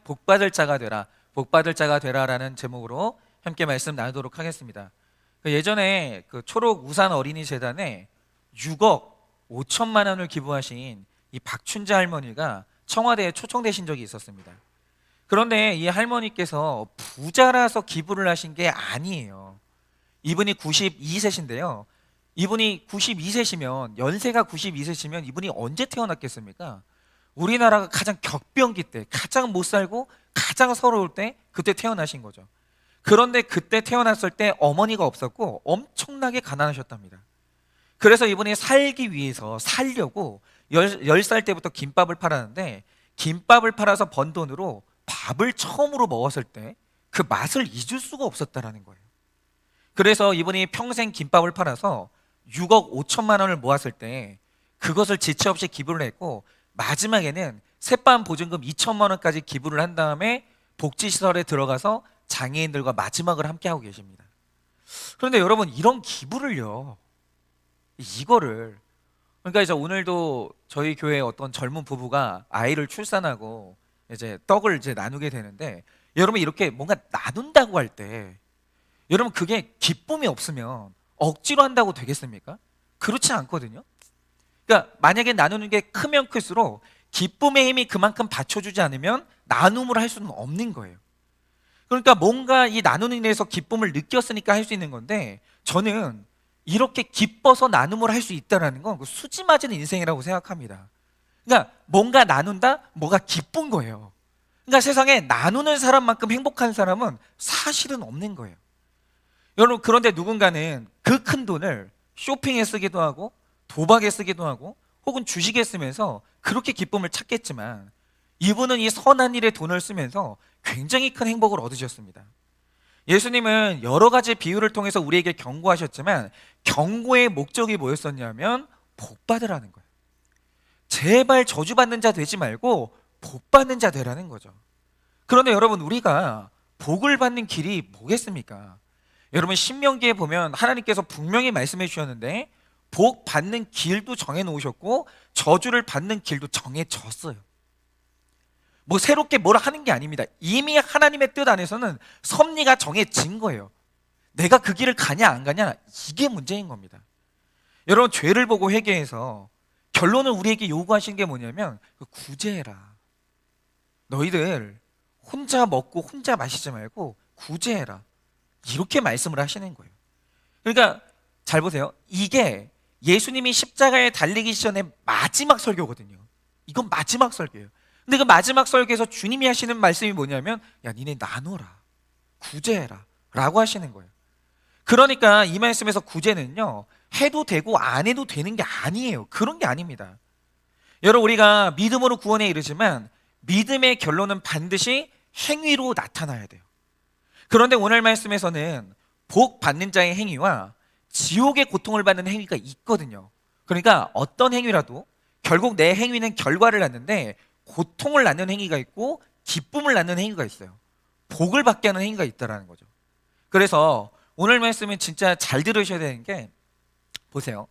복받을 자가 되라, 복받을 자가 되라라는 제목으로 함께 말씀 나누도록 하겠습니다. 예전에 그 초록 우산 어린이 재단에 6억 5천만 원을 기부하신 이 박춘자 할머니가 청와대에 초청되신 적이 있었습니다. 그런데 이 할머니께서 부자라서 기부를 하신 게 아니에요. 이분이 92세신데요. 이분이 92세시면, 연세가 92세시면 이분이 언제 태어났겠습니까? 우리나라가 가장 격변기 때, 가장 못 살고 가장 서러울 때, 그때 태어나신 거죠. 그런데 그때 태어났을 때 어머니가 없었고 엄청나게 가난하셨답니다. 그래서 이분이 살기 위해서, 살려고 10살 때부터 김밥을 팔았는데, 김밥을 팔아서 번 돈으로 밥을 처음으로 먹었을 때 그 맛을 잊을 수가 없었다라는 거예요. 그래서 이분이 평생 김밥을 팔아서 6억 5천만 원을 모았을 때 그것을 지체 없이 기부를 했고, 마지막에는 새밤 보증금 2천만 원까지 기부를 한 다음에 복지시설에 들어가서 장애인들과 마지막을 함께하고 계십니다. 그런데 여러분, 이런 기부를요, 이거를, 그러니까 이제 오늘도 저희 교회에 어떤 젊은 부부가 아이를 출산하고 이제 떡을 이제 나누게 되는데, 여러분 이렇게 뭔가 나눈다고 할 때 여러분 그게 기쁨이 없으면 억지로 한다고 되겠습니까? 그렇지 않거든요. 그러니까 만약에 나누는 게 크면 클수록 기쁨의 힘이 그만큼 받쳐주지 않으면 나눔을 할 수는 없는 거예요. 그러니까 뭔가 이 나누는 일에서 기쁨을 느꼈으니까 할 수 있는 건데, 저는 이렇게 기뻐서 나눔을 할 수 있다는 건 수지 맞은 인생이라고 생각합니다. 그러니까 뭔가 나눈다? 뭐가 기쁜 거예요. 그러니까 세상에 나누는 사람만큼 행복한 사람은 사실은 없는 거예요. 여러분, 그런데 누군가는 그 큰 돈을 쇼핑에 쓰기도 하고 도박에 쓰기도 하고 혹은 주식에 쓰면서 그렇게 기쁨을 찾겠지만, 이분은 이 선한 일에 돈을 쓰면서 굉장히 큰 행복을 얻으셨습니다. 예수님은 여러 가지 비유를 통해서 우리에게 경고하셨지만, 경고의 목적이 뭐였었냐면 복받으라는 거예요. 제발 저주받는 자 되지 말고 복받는 자 되라는 거죠. 그런데 여러분, 우리가 복을 받는 길이 뭐겠습니까? 여러분, 신명기에 보면 하나님께서 분명히 말씀해 주셨는데, 복 받는 길도 정해 놓으셨고 저주를 받는 길도 정해졌어요. 뭐 새롭게 뭘 하는 게 아닙니다. 이미 하나님의 뜻 안에서는 섭리가 정해진 거예요. 내가 그 길을 가냐 안 가냐, 이게 문제인 겁니다. 여러분, 죄를 보고 회개해서 결론을 우리에게 요구하신 게 뭐냐면 구제해라. 너희들 혼자 먹고 혼자 마시지 말고 구제해라. 이렇게 말씀을 하시는 거예요. 그러니까 잘 보세요. 이게 예수님이 십자가에 달리기 전에 마지막 설교거든요. 이건 마지막 설교예요. 근데 그 마지막 설교에서 주님이 하시는 말씀이 뭐냐면, 야, 니네 나눠라, 구제해라 라고 하시는 거예요. 그러니까 이 말씀에서 구제는요, 해도 되고 안 해도 되는 게 아니에요. 그런 게 아닙니다. 여러분, 우리가 믿음으로 구원에 이르지만 믿음의 결론은 반드시 행위로 나타나야 돼요. 그런데 오늘 말씀에서는 복 받는 자의 행위와 지옥의 고통을 받는 행위가 있거든요. 그러니까 어떤 행위라도 결국 내 행위는 결과를 낳는데, 고통을 낳는 행위가 있고 기쁨을 낳는 행위가 있어요. 복을 받게 하는 행위가 있다는 거죠. 그래서 오늘 말씀은 진짜 잘 들으셔야 되는 게, 보세요.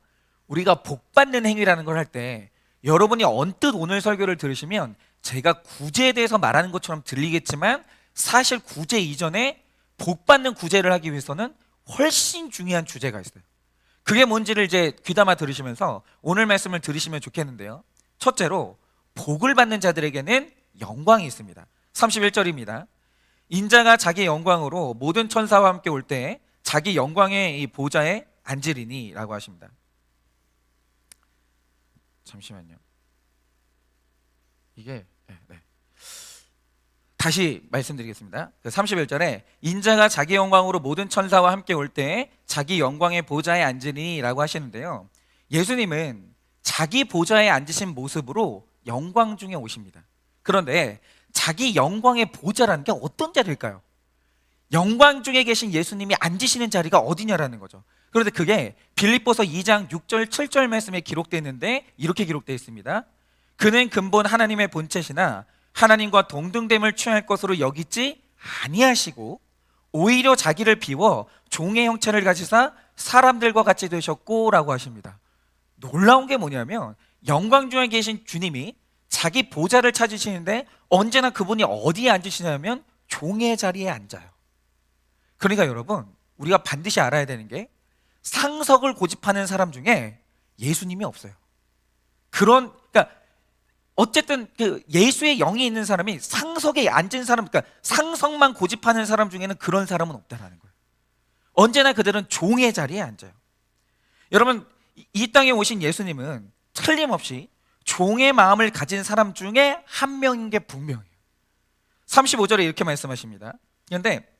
우리가 복 받는 행위라는 걸 할 때 여러분이 언뜻 오늘 설교를 들으시면 제가 구제에 대해서 말하는 것처럼 들리겠지만, 사실 구제 이전에 복 받는 구제를 하기 위해서는 훨씬 중요한 주제가 있어요. 그게 뭔지를 이제 귀담아 들으시면서 오늘 말씀을 들으시면 좋겠는데요. 첫째로, 복을 받는 자들에게는 영광이 있습니다. 31절입니다. 인자가 자기 영광으로 모든 천사와 함께 올 때 자기 영광의 이 보좌에 앉으리니 라고 하십니다. 잠시만요. 이게 네. 다시 말씀드리겠습니다. 31절에 인자가 자기 영광으로 모든 천사와 함께 올 때 자기 영광의 보좌에 앉으니 라고 하시는데요, 예수님은 자기 보좌에 앉으신 모습으로 영광 중에 오십니다. 그런데 자기 영광의 보좌라는 게 어떤 자리일까요? 영광 중에 계신 예수님이 앉으시는 자리가 어디냐라는 거죠. 그런데 그게 빌립보서 2장 6절 7절 말씀에 기록되어 있는데, 이렇게 기록되어 있습니다. 그는 근본 하나님의 본체시나 하나님과 동등됨을 취할 것으로 여기지 아니하시고 오히려 자기를 비워 종의 형체를 가지사 사람들과 같이 되셨고 라고 하십니다. 놀라운 게 뭐냐면, 영광 중에 계신 주님이 자기 보좌를 찾으시는데 언제나 그분이 어디에 앉으시냐면 종의 자리에 앉아요. 그러니까 여러분, 우리가 반드시 알아야 되는 게 상석을 고집하는 사람 중에 예수님이 없어요. 그러니까 어쨌든 그 예수의 영이 있는 사람이 상석에 앉은 사람, 그러니까 상석만 고집하는 사람 중에는 그런 사람은 없다라는 거예요. 언제나 그들은 종의 자리에 앉아요. 여러분, 이 땅에 오신 예수님은 틀림없이 종의 마음을 가진 사람 중에 한 명인 게 분명해요. 35절에 이렇게 말씀하십니다. 그런데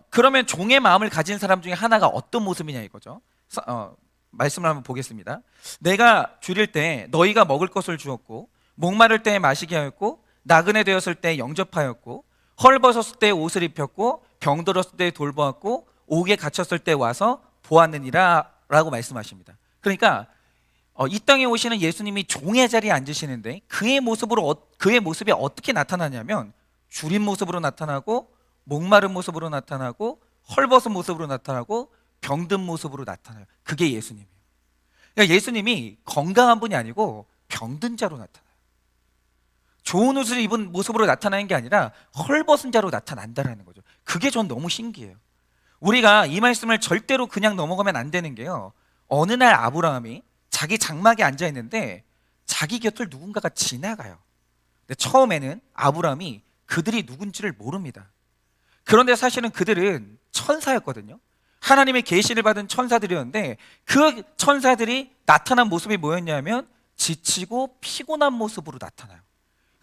그러면 종의 마음을 가진 사람 중에 하나가 어떤 모습이냐 이거죠. 말씀을 한번 보겠습니다. 내가 줄일 때 너희가 먹을 것을 주었고, 목마를 때 마시게 하였고, 나그네 되었을 때 영접하였고, 헐벗었을 때 옷을 입혔고, 병들었을 때 돌보았고, 옥에 갇혔을 때 와서 보았느니라 라고 말씀하십니다. 그러니까 이 땅에 오시는 예수님이 종의 자리에 앉으시는데 그의 모습이 어떻게 나타나냐면 줄인 모습으로 나타나고, 목마른 모습으로 나타나고, 헐벗은 모습으로 나타나고, 병든 모습으로 나타나요. 그게 예수님이에요. 그러니까 예수님이 건강한 분이 아니고 병든 자로 나타나요. 좋은 옷을 입은 모습으로 나타나는 게 아니라 헐벗은 자로 나타난다는 거죠. 그게 전 너무 신기해요. 우리가 이 말씀을 절대로 그냥 넘어가면 안 되는 게요, 어느 날 아브라함이 자기 장막에 앉아 있는데 자기 곁을 누군가가 지나가요. 근데 처음에는 아브라함이 그들이 누군지를 모릅니다. 그런데 사실은 그들은 천사였거든요. 하나님의 계시를 받은 천사들이었는데 그 천사들이 나타난 모습이 뭐였냐면 지치고 피곤한 모습으로 나타나요.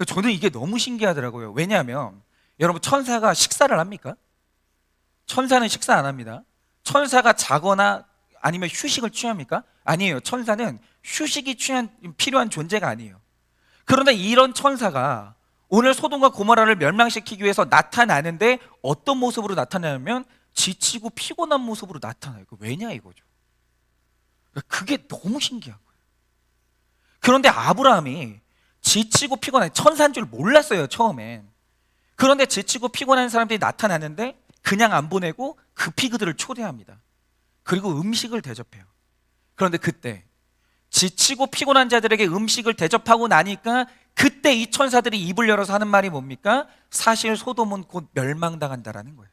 저는 이게 너무 신기하더라고요. 왜냐하면 여러분, 천사가 식사를 합니까? 천사는 식사 안 합니다. 천사가 자거나 아니면 휴식을 취합니까? 아니에요. 천사는 휴식이 필요한 존재가 아니에요. 그런데 이런 천사가 오늘 소돔과 고모라를 멸망시키기 위해서 나타나는데 어떤 모습으로 나타나냐면 지치고 피곤한 모습으로 나타나요. 왜냐 이거죠. 그게 너무 신기한 거예요. 그런데 아브라함이 지치고 피곤한, 천사인 줄 몰랐어요 처음엔. 그런데 지치고 피곤한 사람들이 나타나는데 그냥 안 보내고 급히 그들을 초대합니다. 그리고 음식을 대접해요. 그런데 그때 지치고 피곤한 자들에게 음식을 대접하고 나니까 그때 이 천사들이 입을 열어서 하는 말이 뭡니까? 사실 소돔은 곧 멸망당한다라는 거예요.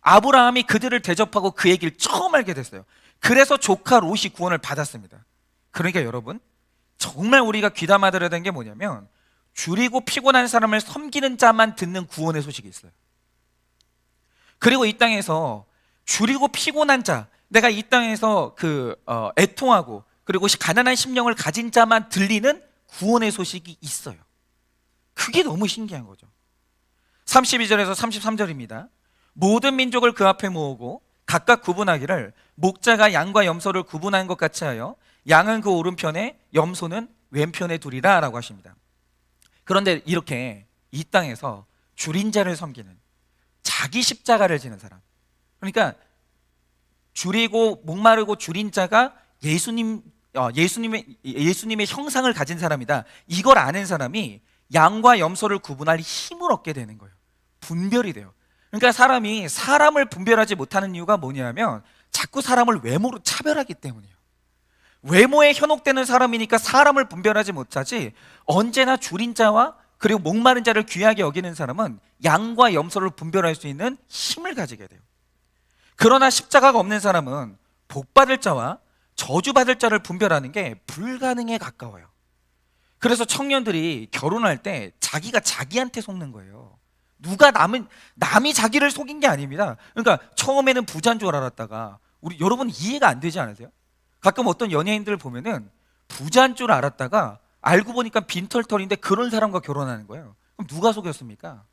아브라함이 그들을 대접하고 그 얘기를 처음 알게 됐어요. 그래서 조카 롯이 구원을 받았습니다. 그러니까 여러분, 정말 우리가 귀담아 들어야 되는 게 뭐냐면 줄이고 피곤한 사람을 섬기는 자만 듣는 구원의 소식이 있어요. 그리고 이 땅에서 줄이고 피곤한 자, 내가 이 땅에서 애통하고 그리고 가난한 심령을 가진 자만 들리는 구원의 소식이 있어요. 그게 너무 신기한 거죠. 32절에서 33절입니다. 모든 민족을 그 앞에 모으고 각각 구분하기를 목자가 양과 염소를 구분한 것 같이 하여 양은 그 오른편에 염소는 왼편에 두리라 라고 하십니다. 그런데 이렇게 이 땅에서 줄인 자를 섬기는, 자기 십자가를 지는 사람, 그러니까 줄이고 목마르고 줄인 자가 예수님의 형상을 가진 사람이다, 이걸 아는 사람이 양과 염소를 구분할 힘을 얻게 되는 거예요. 분별이 돼요. 그러니까 사람이 사람을 분별하지 못하는 이유가 뭐냐면 자꾸 사람을 외모로 차별하기 때문이에요. 외모에 현혹되는 사람이니까 사람을 분별하지 못하지, 언제나 줄인 자와 그리고 목마른 자를 귀하게 여기는 사람은 양과 염소를 분별할 수 있는 힘을 가지게 돼요. 그러나 십자가가 없는 사람은 복받을 자와 저주받을 자를 분별하는 게 불가능에 가까워요. 그래서 청년들이 결혼할 때 자기가 자기한테 속는 거예요. 남이 자기를 속인 게 아닙니다. 그러니까 처음에는 부자인 줄 알았다가, 여러분 이해가 안 되지 않으세요? 가끔 어떤 연예인들을 보면은 부자인 줄 알았다가 알고 보니까 빈털털인데 그런 사람과 결혼하는 거예요. 그럼 누가 속였습니까?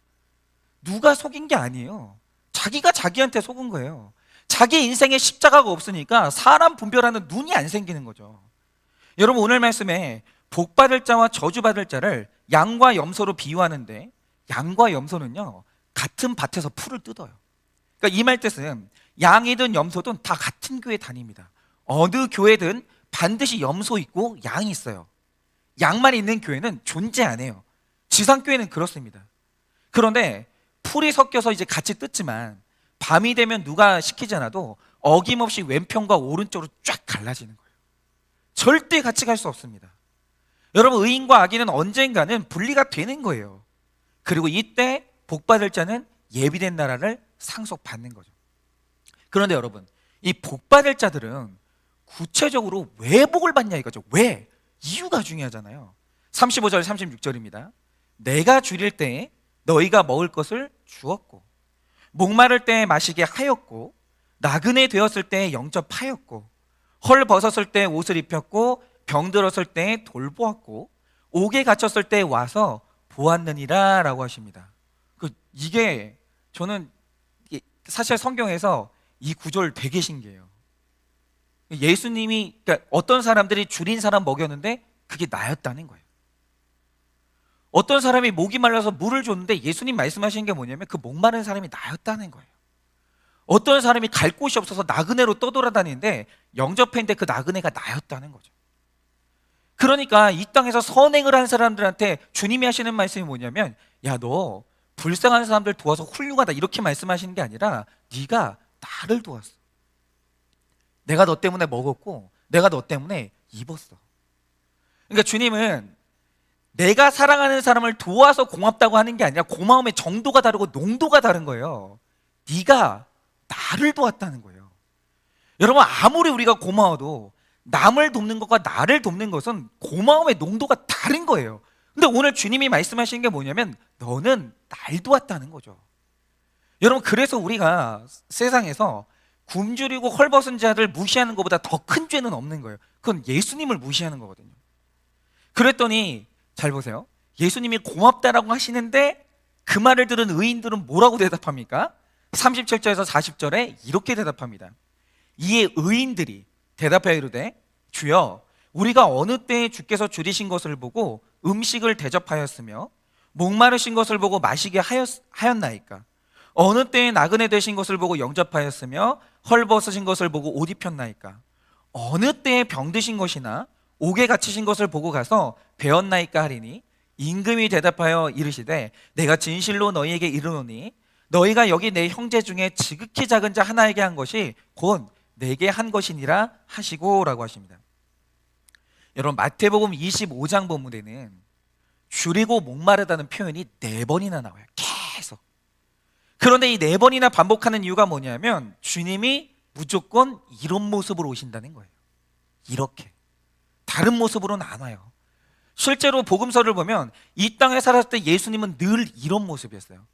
누가 속인 게 아니에요. 자기가 자기한테 속은 거예요. 자기 인생에 십자가가 없으니까 사람 분별하는 눈이 안 생기는 거죠. 여러분, 오늘 말씀에 복받을 자와 저주받을 자를 양과 염소로 비유하는데, 양과 염소는요 같은 밭에서 풀을 뜯어요. 그러니까 이 말 뜻은 양이든 염소든 다 같은 교회 다닙니다. 어느 교회든 반드시 염소 있고 양이 있어요. 양만 있는 교회는 존재 안 해요. 지상교회는 그렇습니다. 그런데 풀이 섞여서 이제 같이 뜯지만 밤이 되면 누가 시키지 않아도 어김없이 왼편과 오른쪽으로 쫙 갈라지는 거예요. 절대 같이 갈 수 없습니다. 여러분, 의인과 악인은 언젠가는 분리가 되는 거예요. 그리고 이때 복받을 자는 예비된 나라를 상속받는 거죠. 그런데 여러분, 이 복받을 자들은 구체적으로 왜 복을 받냐 이거죠. 왜? 이유가 중요하잖아요. 35절 36절입니다. 내가 줄일 때에 너희가 먹을 것을 주었고, 목마를 때에 마시게 하였고, 나그네 되었을 때에 영접하였고, 헐 벗었을 때 옷을 입혔고, 병들었을 때에 돌보았고, 옥에 갇혔을 때에 와서 보았느니라 라고 하십니다. 이게 저는 사실 성경에서 이 구절 되게 신기해요. 예수님이, 그러니까 어떤 사람들이 줄인 사람 먹였는데 그게 나였다는 거예요. 어떤 사람이 목이 말라서 물을 줬는데 예수님 말씀하시는 게 뭐냐면 그 목마른 사람이 나였다는 거예요. 어떤 사람이 갈 곳이 없어서 나그네로 떠돌아다니는데 영접했는데 그 나그네가 나였다는 거죠. 그러니까 이 땅에서 선행을 한 사람들한테 주님이 하시는 말씀이 뭐냐면, 야, 너 불쌍한 사람들 도와서 훌륭하다 이렇게 말씀하시는 게 아니라 네가 나를 도왔어. 내가 너 때문에 먹었고 내가 너 때문에 입었어. 그러니까 주님은 내가 사랑하는 사람을 도와서 고맙다고 하는 게 아니라 고마움의 정도가 다르고 농도가 다른 거예요. 네가 나를 도왔다는 거예요. 여러분, 아무리 우리가 고마워도 남을 돕는 것과 나를 돕는 것은 고마움의 농도가 다른 거예요. 근데 오늘 주님이 말씀하시는 게 뭐냐면 너는 날 도왔다는 거죠. 여러분, 그래서 우리가 세상에서 굶주리고 헐벗은 자를 무시하는 것보다 더 큰 죄는 없는 거예요. 그건 예수님을 무시하는 거거든요. 그랬더니 잘 보세요. 예수님이 고맙다라고 하시는데 그 말을 들은 의인들은 뭐라고 대답합니까? 37절에서 40절에 이렇게 대답합니다. 이에 의인들이 대답하여 이르되 주여, 우리가 어느 때에 주께서 줄이신 것을 보고 음식을 대접하였으며 목마르신 것을 보고 마시게 하였나이까? 어느 때에 나그네 되신 것을 보고 영접하였으며 헐벗으신 것을 보고 옷 입혔나이까? 어느 때에 병드신 것이나 옥에 갇히신 것을 보고 가서 배웠나이까 하리니, 임금이 대답하여 이르시되 내가 진실로 너희에게 이르노니 너희가 여기 내 형제 중에 지극히 작은 자 하나에게 한 것이 곧 내게 한 것이니라 하시고 라고 하십니다. 여러분, 마태복음 25장 본문에는 줄이고 목마르다는 표현이 4번이나 나와요. 계속. 그런데 이 4번이나 반복하는 이유가 뭐냐면 주님이 무조건 이런 모습으로 오신다는 거예요. 이렇게 다른 모습으로는 안 와요. 실제로 복음서를 보면 이 땅에 살았을 때 예수님은 늘 이런 모습이었어요.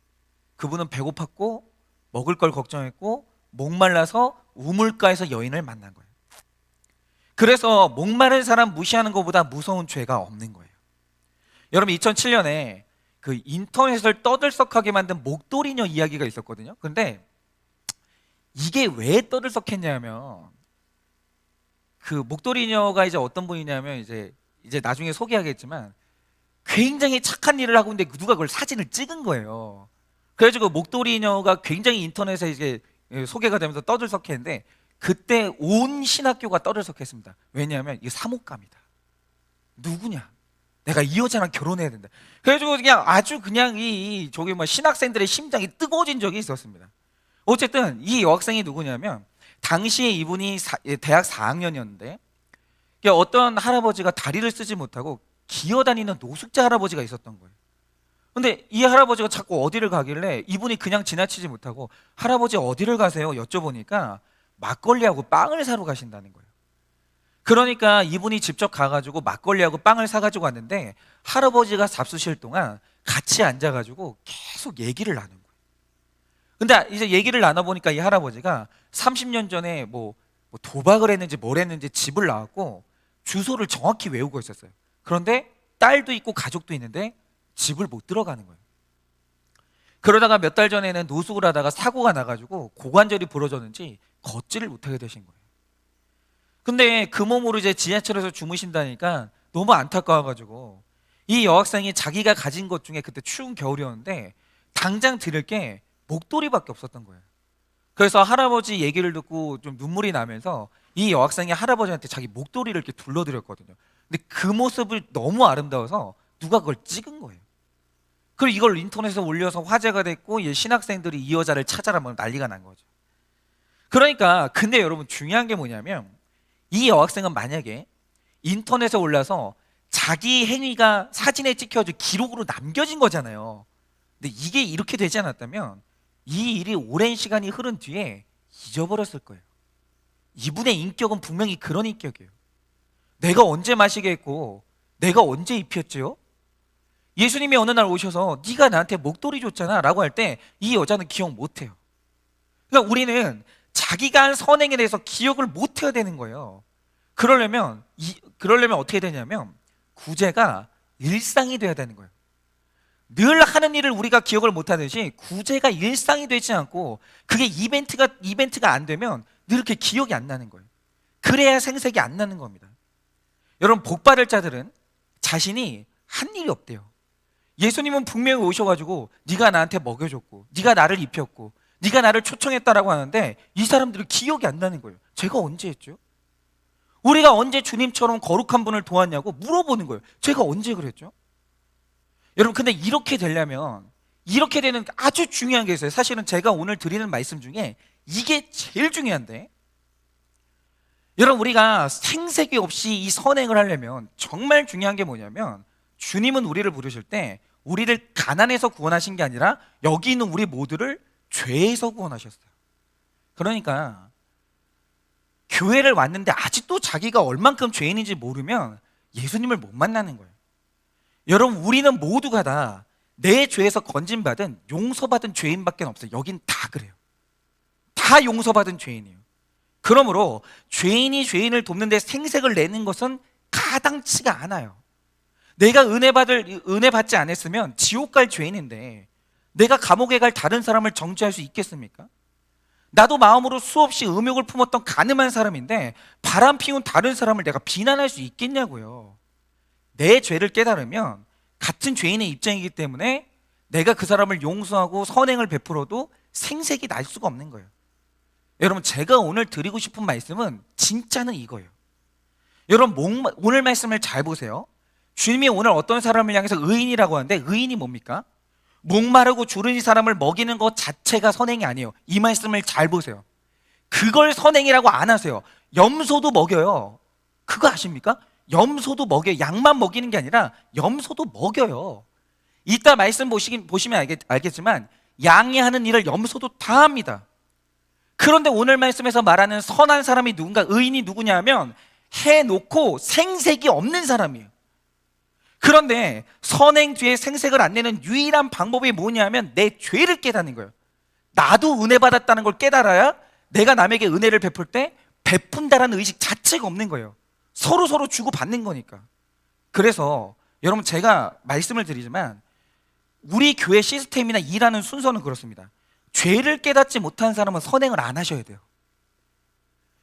그분은 배고팠고 먹을 걸 걱정했고 목말라서 우물가에서 여인을 만난 거예요. 그래서 목마른 사람 무시하는 것보다 무서운 죄가 없는 거예요. 여러분, 2007년에 그 인터넷을 떠들썩하게 만든 목도리녀 이야기가 있었거든요. 근데 이게 왜 떠들썩했냐면 그 목도리녀가 이제 어떤 분이냐면 이제 나중에 소개하겠지만 굉장히 착한 일을 하고 있는데 누가 그걸 사진을 찍은 거예요. 그래가지고 목도리녀가 굉장히 인터넷에 이제 소개가 되면서 떠들썩했는데 그때 온 신학교가 떠들썩했습니다. 왜냐하면 이게 사목감이다. 누구냐? 내가 이 여자랑 결혼해야 된다. 그래가지고 그냥 아주 그냥 저기 뭐 신학생들의 심장이 뜨거워진 적이 있었습니다. 어쨌든 이 여학생이 누구냐면 당시에 이분이 대학 4학년이었는데 어떤 할아버지가 다리를 쓰지 못하고 기어다니는 노숙자 할아버지가 있었던 거예요. 근데 이 할아버지가 자꾸 어디를 가길래 이분이 그냥 지나치지 못하고 할아버지 어디를 가세요? 여쭤보니까 막걸리하고 빵을 사러 가신다는 거예요. 그러니까 이분이 직접 가가지고 막걸리하고 빵을 사가지고 왔는데 할아버지가 잡수실 동안 같이 앉아가지고 계속 얘기를 나눈 거예요. 근데 이제 얘기를 나눠보니까 이 할아버지가 30년 전에 뭐 도박을 했는지 뭘 했는지 집을 나왔고 주소를 정확히 외우고 있었어요. 그런데 딸도 있고 가족도 있는데 집을 못 들어가는 거예요. 그러다가 몇 달 전에는 노숙을 하다가 사고가 나가지고 고관절이 부러졌는지 걷지를 못하게 되신 거예요. 근데 그 몸으로 이제 지하철에서 주무신다니까 너무 안타까워가지고 이 여학생이 자기가 가진 것 중에 그때 추운 겨울이었는데 당장 드릴 게 목도리밖에 없었던 거예요. 그래서 할아버지 얘기를 듣고 좀 눈물이 나면서 이 여학생이 할아버지한테 자기 목도리를 이렇게 둘러드렸거든요. 근데 그 모습을 너무 아름다워서 누가 그걸 찍은 거예요. 그리고 이걸 인터넷에 올려서 화제가 됐고 신학생들이 이 여자를 찾아라 뭐 난리가 난 거죠. 그러니까 근데 여러분 중요한 게 뭐냐면 이 여학생은 만약에 인터넷에 올라서 자기 행위가 사진에 찍혀서 기록으로 남겨진 거잖아요. 근데 이게 이렇게 되지 않았다면 이 일이 오랜 시간이 흐른 뒤에 잊어버렸을 거예요. 이분의 인격은 분명히 그런 인격이에요. 내가 언제 마시게 했고 내가 언제 입혔지요? 예수님이 어느 날 오셔서 네가 나한테 목도리 줬잖아 라고 할 때 이 여자는 기억 못해요. 그러니까 우리는 자기가 한 선행에 대해서 기억을 못해야 되는 거예요. 그러려면 어떻게 되냐면 구제가 일상이 돼야 되는 거예요. 늘 하는 일을 우리가 기억을 못하듯이 구제가 일상이 되지 않고 그게 이벤트가 안 되면 늘 이렇게 기억이 안 나는 거예요. 그래야 생색이 안 나는 겁니다. 여러분, 복 받을 자들은 자신이 한 일이 없대요. 예수님은 분명히 오셔가지고 네가 나한테 먹여줬고 네가 나를 입혔고 네가 나를 초청했다라고 하는데 이 사람들은 기억이 안 나는 거예요. 제가 언제 했죠? 우리가 언제 주님처럼 거룩한 분을 도왔냐고 물어보는 거예요. 제가 언제 그랬죠? 여러분, 근데 이렇게 되려면 이렇게 되는 아주 중요한 게 있어요. 사실은 제가 오늘 드리는 말씀 중에 이게 제일 중요한데, 여러분, 우리가 생색이 없이 이 선행을 하려면 정말 중요한 게 뭐냐면 주님은 우리를 부르실 때 우리를 가난에서 구원하신 게 아니라 여기 있는 우리 모두를 죄에서 구원하셨어요. 그러니까 교회를 왔는데 아직도 자기가 얼만큼 죄인인지 모르면 예수님을 못 만나는 거예요. 여러분, 우리는 모두가 다 내 죄에서 건진받은 용서받은 죄인밖에 없어요. 여긴 다 그래요. 다 용서받은 죄인이에요. 그러므로 죄인이 죄인을 돕는 데 생색을 내는 것은 가당치가 않아요. 내가 은혜 받지 않았으면 지옥 갈 죄인인데 내가 감옥에 갈 다른 사람을 정죄할 수 있겠습니까? 나도 마음으로 수없이 음욕을 품었던 가늠한 사람인데 바람 피운 다른 사람을 내가 비난할 수 있겠냐고요. 내 죄를 깨달으면 같은 죄인의 입장이기 때문에 내가 그 사람을 용서하고 선행을 베풀어도 생색이 날 수가 없는 거예요. 여러분, 제가 오늘 드리고 싶은 말씀은 진짜는 이거예요. 여러분, 오늘 말씀을 잘 보세요. 주님이 오늘 어떤 사람을 향해서 의인이라고 하는데 의인이 뭡니까? 목마르고 주른 이 사람을 먹이는 것 자체가 선행이 아니에요. 이 말씀을 잘 보세요. 그걸 선행이라고 안 하세요. 염소도 먹여요. 그거 아십니까? 염소도 먹여요. 양만 먹이는 게 아니라 염소도 먹여요. 이따 말씀 보시면 알겠지만 양이 하는 일을 염소도 다 합니다. 그런데 오늘 말씀에서 말하는 선한 사람이 누군가, 의인이 누구냐 하면 해놓고 생색이 없는 사람이에요. 그런데 선행 뒤에 생색을 안 내는 유일한 방법이 뭐냐면 내 죄를 깨닫는 거예요. 나도 은혜 받았다는 걸 깨달아야 내가 남에게 은혜를 베풀 때 베푼다라는 의식 자체가 없는 거예요. 서로 주고받는 거니까. 그래서 여러분, 제가 말씀을 드리지만 우리 교회 시스템이나 일하는 순서는 그렇습니다. 죄를 깨닫지 못한 사람은 선행을 안 하셔야 돼요.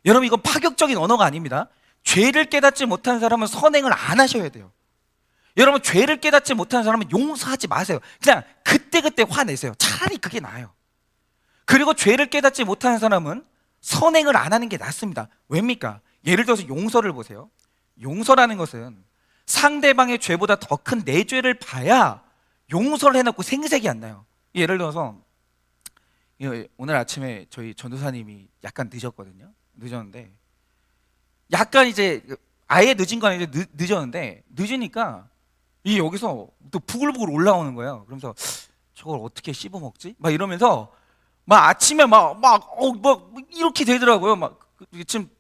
여러분, 이건 파격적인 언어가 아닙니다. 죄를 깨닫지 못한 사람은 선행을 안 하셔야 돼요. 여러분, 죄를 깨닫지 못한 사람은 용서하지 마세요. 그냥 그때그때 화내세요. 차라리 그게 나아요. 그리고 죄를 깨닫지 못하는 사람은 선행을 안 하는 게 낫습니다. 왜입니까? 예를 들어서 용서를 보세요. 용서라는 것은 상대방의 죄보다 더 큰 내 죄를 봐야 용서를 해놓고 생색이 안 나요. 예를 들어서 오늘 아침에 저희 전도사님이 약간 늦었는데 약간 이제 아예 늦은 건 아니고 늦었는데 늦으니까 이 여기서 또 부글부글 올라오는 거예요. 그러면서 저걸 어떻게 씹어 먹지? 막 이러면서 막 아침에 막 이렇게 되더라고요. 막 지금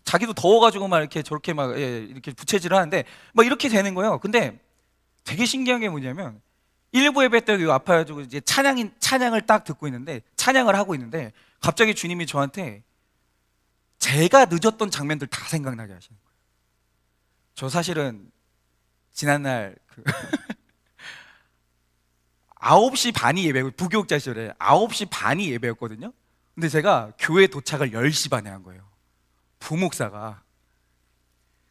자기도 더워가지고 막 이렇게 저렇게 막 이렇게 부채질을 하는데 막 이렇게 되는 거예요. 근데 되게 신기한 게 뭐냐면 일부 예배 때 아파가지고 이제 찬양을 딱 듣고 있는데 찬양을 하고 있는데 갑자기 주님이 저한테 제가 늦었던 장면들 다 생각나게 하시는 거예요. 저 사실은 지난날 9시 반이 예배고 부교육자 시절에 9시 반이 예배였거든요. 근데 제가 교회 도착을 10시 반에 한 거예요. 부목사가.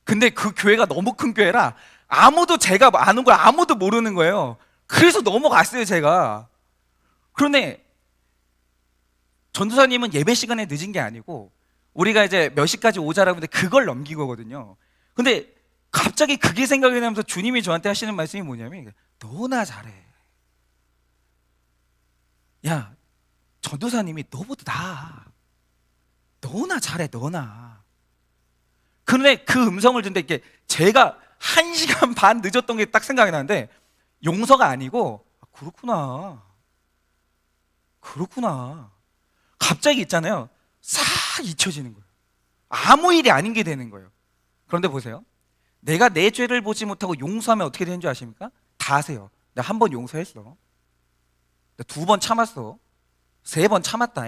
근데 그 교회가 너무 큰 교회라 아무도 제가 아는 걸 아무도 모르는 거예요. 그래서 넘어갔어요, 제가. 그런데 전도사님은 예배 시간에 늦은 게 아니고 우리가 이제 몇 시까지 오자라고 하는데 그걸 넘긴 거거든요. 근데 갑자기 그게 생각이 나면서 주님이 저한테 하시는 말씀이 뭐냐면 너나 잘해. 야, 전도사님이 너보다 나아. 너나 잘해, 너나. 그런데 그 음성을 듣는데 이게 제가 1시간 반 늦었던 게 딱 생각이 나는데 용서가 아니고 그렇구나. 갑자기 있잖아요. 싹 잊혀지는 거예요. 아무 일이 아닌 게 되는 거예요. 그런데 보세요. 내가 내 죄를 보지 못하고 용서하면 어떻게 되는 줄 아십니까? 다 아세요. 내가 1번 용서했어. 내가 2번 참았어. 3번 참았다.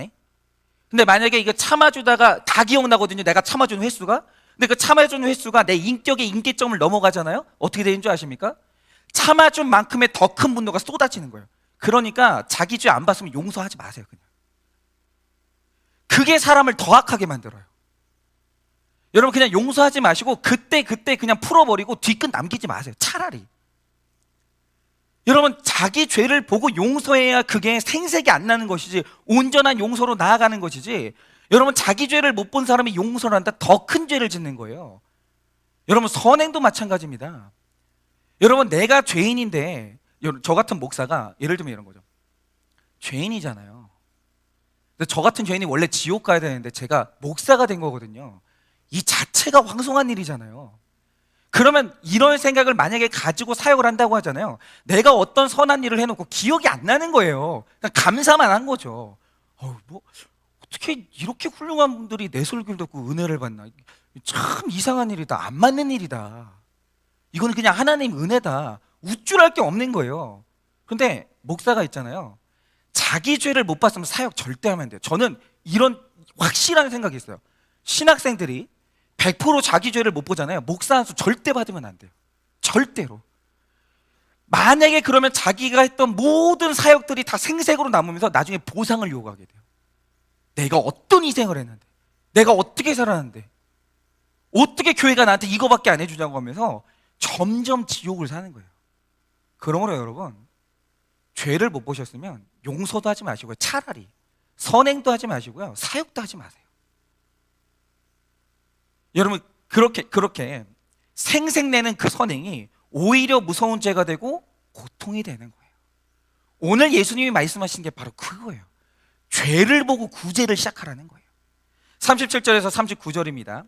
근데 만약에 이거 참아주다가 다 기억나거든요. 내가 참아준 횟수가. 근데 그 참아준 횟수가 내 인격의 임계점을 넘어가잖아요. 어떻게 되는 줄 아십니까? 참아준 만큼의 더 큰 분노가 쏟아지는 거예요. 그러니까 자기 죄 안 봤으면 용서하지 마세요. 그냥. 그게 사람을 더 악하게 만들어요. 여러분 그냥 용서하지 마시고 그때 그냥 풀어버리고 뒤끝 남기지 마세요. 차라리. 여러분 자기 죄를 보고 용서해야 그게 생색이 안 나는 것이지, 온전한 용서로 나아가는 것이지, 여러분 자기 죄를 못 본 사람이 용서를 한다, 더 큰 죄를 짓는 거예요. 여러분 선행도 마찬가지입니다. 여러분 내가 죄인인데, 저 같은 목사가 예를 들면 이런 거죠. 죄인이잖아요. 근데 저 같은 죄인이 원래 지옥 가야 되는데 제가 목사가 된 거거든요. 이 자체가 황송한 일이잖아요. 그러면 이런 생각을 만약에 가지고 사역을 한다고 하잖아요. 내가 어떤 선한 일을 해놓고 기억이 안 나는 거예요. 그냥 감사만 한 거죠. 어떻게 이렇게 훌륭한 분들이 내 설교를 듣고 은혜를 받나. 참 이상한 일이다. 안 맞는 일이다. 이거는 그냥 하나님 은혜다. 우쭐할 게 없는 거예요. 근데 목사가 있잖아요. 자기 죄를 못 봤으면 사역 절대 하면 안 돼요. 저는 이런 확실한 생각이 있어요. 신학생들이 100% 자기 죄를 못 보잖아요. 목사 한 수 절대 받으면 안 돼요. 절대로. 만약에 그러면 자기가 했던 모든 사역들이 다 생색으로 남으면서 나중에 보상을 요구하게 돼요. 내가 어떤 희생을 했는데, 내가 어떻게 살았는데, 어떻게 교회가 나한테 이거밖에 안 해주냐고 하면서 점점 지옥을 사는 거예요. 그러므로 여러분, 죄를 못 보셨으면 용서도 하지 마시고요. 차라리 선행도 하지 마시고요. 사역도 하지 마세요. 여러분 그렇게 생색내는 그 선행이 오히려 무서운 죄가 되고 고통이 되는 거예요. 오늘 예수님이 말씀하신 게 바로 그거예요. 죄를 보고 구제를 시작하라는 거예요. 37절에서 39절입니다.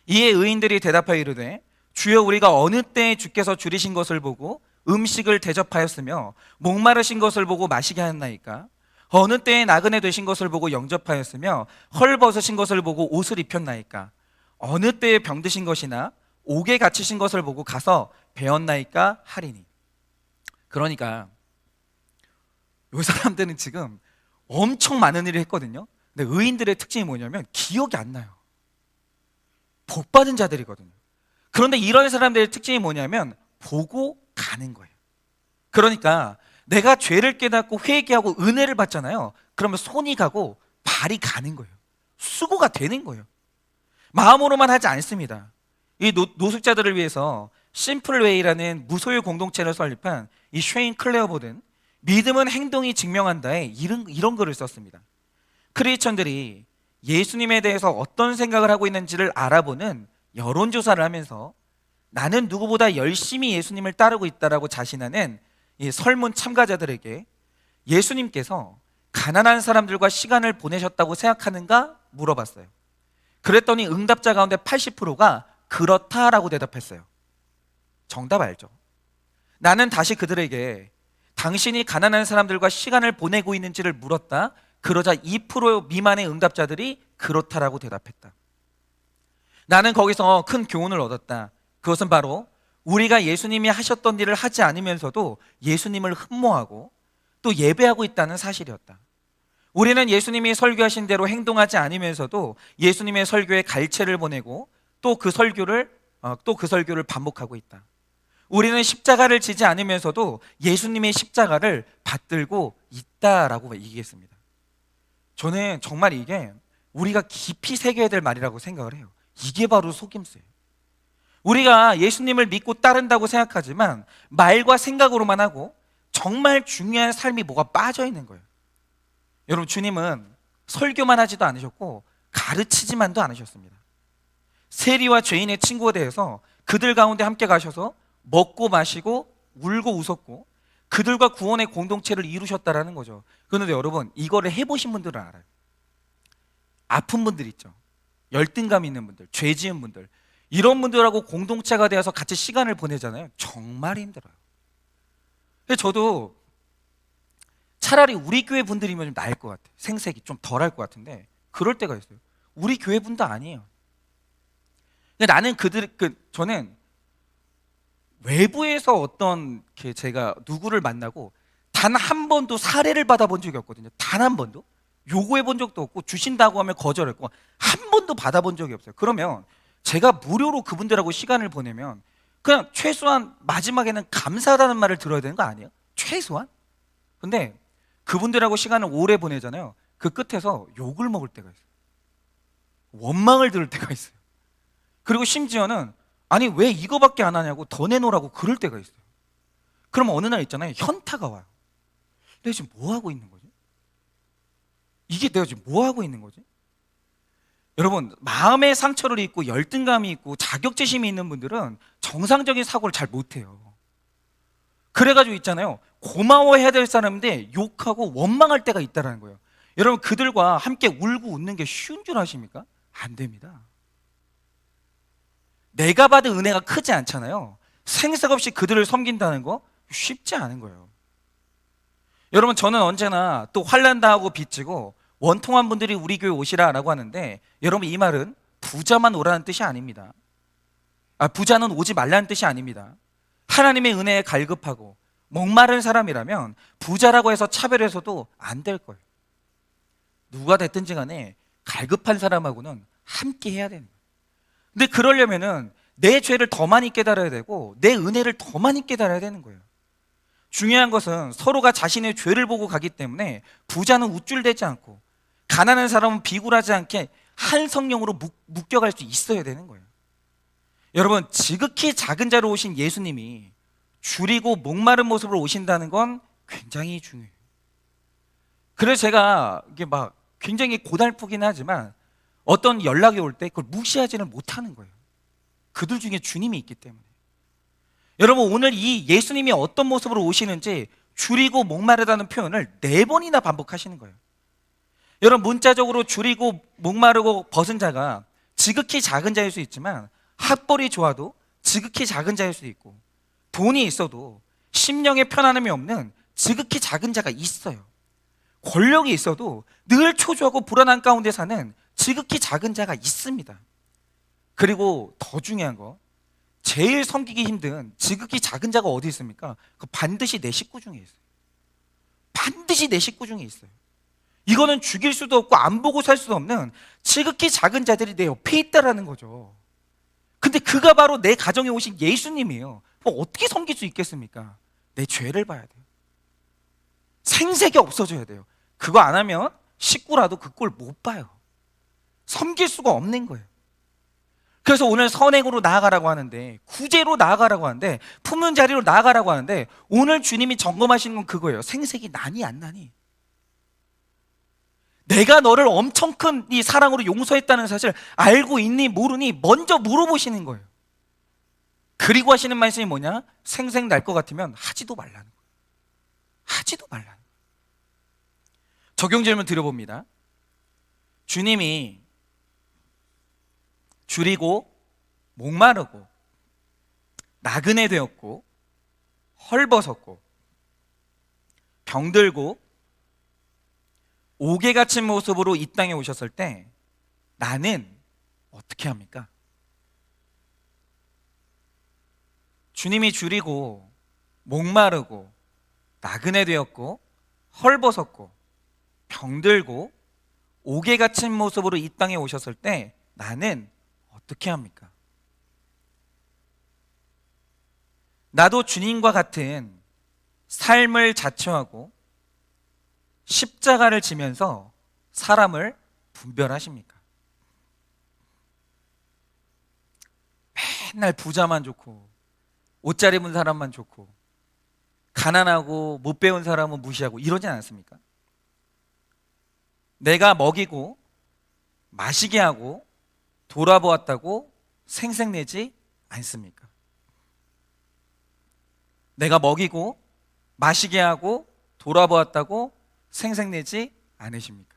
이에 의인들이 대답하여 이르되 주여 우리가 어느 때에 주께서 줄이신 것을 보고 음식을 대접하였으며 목마르신 것을 보고 마시게 하였나이까? 어느 때에 나그네 되신 것을 보고 영접하였으며 헐벗으신 것을 보고 옷을 입혔나이까? 어느 때에 병드신 것이나 옥에 갇히신 것을 보고 가서 배웠나이까 하리니. 그러니까 이 사람들은 지금 엄청 많은 일을 했거든요. 근데 의인들의 특징이 뭐냐면 기억이 안 나요. 복받은 자들이거든요. 그런데 이런 사람들의 특징이 뭐냐면 보고 가는 거예요. 그러니까 내가 죄를 깨닫고 회개하고 은혜를 받잖아요. 그러면 손이 가고 발이 가는 거예요. 수고가 되는 거예요. 마음으로만 하지 않습니다. 이 노숙자들을 위해서 심플웨이라는 무소유 공동체를 설립한 이 쉐인 클레어보든 믿음은 행동이 증명한다에 이런 글을 썼습니다. 크리스천들이 예수님에 대해서 어떤 생각을 하고 있는지를 알아보는 여론조사를 하면서 나는 누구보다 열심히 예수님을 따르고 있다라고 자신하는 이 설문 참가자들에게 예수님께서 가난한 사람들과 시간을 보내셨다고 생각하는가 물어봤어요. 그랬더니 응답자 가운데 80%가 그렇다라고 대답했어요. 정답 알죠? 나는 다시 그들에게 당신이 가난한 사람들과 시간을 보내고 있는지를 물었다. 그러자 2% 미만의 응답자들이 그렇다라고 대답했다. 나는 거기서 큰 교훈을 얻었다. 그것은 바로 우리가 예수님이 하셨던 일을 하지 않으면서도 예수님을 흠모하고 또 예배하고 있다는 사실이었다. 우리는 예수님이 설교하신 대로 행동하지 않으면서도 예수님의 설교에 갈채를 보내고 또 그 설교를 반복하고 있다. 우리는 십자가를 지지 않으면서도 예수님의 십자가를 받들고 있다라고 얘기했습니다. 저는 정말 이게 우리가 깊이 새겨야 될 말이라고 생각을 해요. 이게 바로 속임수예요. 우리가 예수님을 믿고 따른다고 생각하지만 말과 생각으로만 하고 정말 중요한 삶이 뭐가 빠져 있는 거예요. 여러분, 주님은 설교만 하지도 않으셨고 가르치지만도 않으셨습니다. 세리와 죄인의 친구에 대해서 그들 가운데 함께 가셔서 먹고 마시고 울고 웃었고 그들과 구원의 공동체를 이루셨다라는 거죠. 그런데 여러분, 이거를 해보신 분들은 알아요. 아픈 분들 있죠. 열등감 있는 분들, 죄 지은 분들, 이런 분들하고 공동체가 되어서 같이 시간을 보내잖아요. 정말 힘들어요. 근데 저도 차라리 우리 교회 분들이면 좀 나을 것 같아요. 생색이 좀 덜 할 것 같은데 그럴 때가 있어요. 우리 교회 분도 아니에요. 근데 나는 저는 외부에서 어떤 제가 누구를 만나고 단 한 번도 사례를 받아본 적이 없거든요. 단 한 번도. 요구해 본 적도 없고 주신다고 하면 거절했고 한 번도 받아본 적이 없어요. 그러면 제가 무료로 그분들하고 시간을 보내면 그냥 최소한 마지막에는 감사하다는 말을 들어야 되는 거 아니에요? 최소한? 근데 그분들하고 시간을 오래 보내잖아요. 그 끝에서 욕을 먹을 때가 있어요. 원망을 들을 때가 있어요. 그리고 심지어는 아니 왜 이거밖에 안 하냐고 더 내놓으라고 그럴 때가 있어요. 그럼 어느 날 있잖아요. 현타가 와요. 내가 지금 뭐 하고 있는 거지? 이게 내가 지금 뭐 하고 있는 거지? 여러분, 마음의 상처를 입고 열등감이 있고 자격지심이 있는 분들은 정상적인 사고를 잘 못해요. 그래가지고 있잖아요. 고마워해야 될 사람인데 욕하고 원망할 때가 있다는 거예요. 여러분, 그들과 함께 울고 웃는 게 쉬운 줄 아십니까? 안 됩니다. 내가 받은 은혜가 크지 않잖아요. 생색 없이 그들을 섬긴다는 거 쉽지 않은 거예요. 여러분, 저는 언제나 또 환난 당하고 빚지고 원통한 분들이 우리 교회 오시라라고 하는데, 여러분 이 말은 부자만 오라는 뜻이 아닙니다. 부자는 오지 말라는 뜻이 아닙니다. 하나님의 은혜에 갈급하고 목마른 사람이라면 부자라고 해서 차별해서도 안 될 거예요. 누가 됐든지 간에 갈급한 사람하고는 함께 해야 되는 거예요. 근데 그러려면은 내 죄를 더 많이 깨달아야 되고 내 은혜를 더 많이 깨달아야 되는 거예요. 중요한 것은 서로가 자신의 죄를 보고 가기 때문에 부자는 우쭐대지 않고 가난한 사람은 비굴하지 않게 한 성령으로 묶여갈 수 있어야 되는 거예요. 여러분, 지극히 작은 자로 오신 예수님이 줄이고 목마른 모습으로 오신다는 건 굉장히 중요해요. 그래서 제가 이게 막 굉장히 고달프긴 하지만 어떤 연락이 올 때 그걸 무시하지는 못하는 거예요. 그들 중에 주님이 있기 때문에. 여러분, 오늘 이 예수님이 어떤 모습으로 오시는지 줄이고 목마르다는 표현을 4번이나 반복하시는 거예요. 여러분, 문자적으로 줄이고 목마르고 벗은 자가 지극히 작은 자일 수 있지만 학벌이 좋아도 지극히 작은 자일 수 있고 돈이 있어도 심령에 편안함이 없는 지극히 작은 자가 있어요. 권력이 있어도 늘 초조하고 불안한 가운데 사는 지극히 작은 자가 있습니다. 그리고 더 중요한 거, 제일 섬기기 힘든 지극히 작은 자가 어디 있습니까? 그 반드시 내 식구 중에 있어요. 반드시 내 식구 중에 있어요. 이거는 죽일 수도 없고 안 보고 살 수도 없는 지극히 작은 자들이 내 옆에 있다라는 거죠. 근데 그가 바로 내 가정에 오신 예수님이에요. 어떻게 섬길 수 있겠습니까? 내 죄를 봐야 돼요. 생색이 없어져야 돼요. 그거 안 하면 식구라도 그 꼴 못 봐요. 섬길 수가 없는 거예요. 그래서 오늘 선행으로 나아가라고 하는데, 구제로 나아가라고 하는데, 품는 자리로 나아가라고 하는데, 오늘 주님이 점검하시는 건 그거예요. 생색이 나니 안 나니? 내가 너를 엄청 큰 이 사랑으로 용서했다는 사실 알고 있니 모르니 먼저 물어보시는 거예요. 그리고 하시는 말씀이 뭐냐? 생색 날 것 같으면 하지도 말라는 거예요. 하지도 말라는 거예요. 적용 질문 드려봅니다. 주님이 줄이고 목마르고 나그네 되었고 헐벗었고 병들고 옥에 갇힌 모습으로 이 땅에 오셨을 때 나는 어떻게 합니까? 주님이 줄이고 목마르고 나그네 되었고 헐벗었고 병들고 옥에 갇힌 모습으로 이 땅에 오셨을 때 나는 어떻게 합니까? 나도 주님과 같은 삶을 자처하고 십자가를 지면서 사람을 분별하십니까? 맨날 부자만 좋고 옷 잘 입은 사람만 좋고 가난하고 못 배운 사람은 무시하고 이러진 않습니까? 내가 먹이고 마시게 하고 돌아보았다고 생색내지 않습니까? 내가 먹이고 마시게 하고 돌아보았다고 생색내지 않으십니까?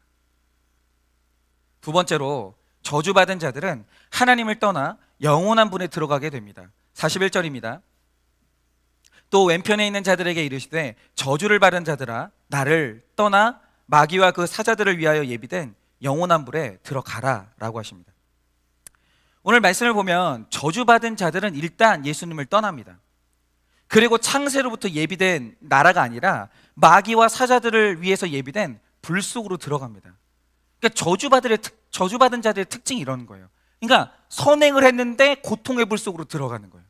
두 번째로, 저주받은 자들은 하나님을 떠나 영원한 분에 들어가게 됩니다. 41절입니다. 또 왼편에 있는 자들에게 이르시되 저주를 받은 자들아 나를 떠나 마귀와 그 사자들을 위하여 예비된 영원한 불에 들어가라 라고 하십니다. 오늘 말씀을 보면 저주받은 자들은 일단 예수님을 떠납니다. 그리고 창세로부터 예비된 나라가 아니라 마귀와 사자들을 위해서 예비된 불 속으로 들어갑니다. 그러니까 저주받은 자들의 특징이 이런 거예요. 그러니까 선행을 했는데 고통의 불 속으로 들어가는 거예요.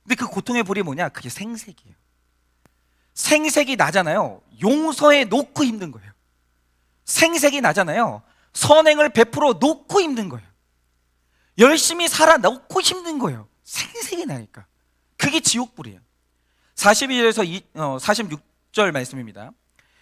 근데 그 고통의 불이 뭐냐? 그게 생색이에요. 생색이 나잖아요. 용서해 놓고 힘든 거예요. 생색이 나잖아요. 선행을 베풀어 놓고 힘든 거예요. 열심히 살아 놓고 힘든 거예요. 생색이 나니까. 그게 지옥불이에요. 42절에서 46절 말씀입니다.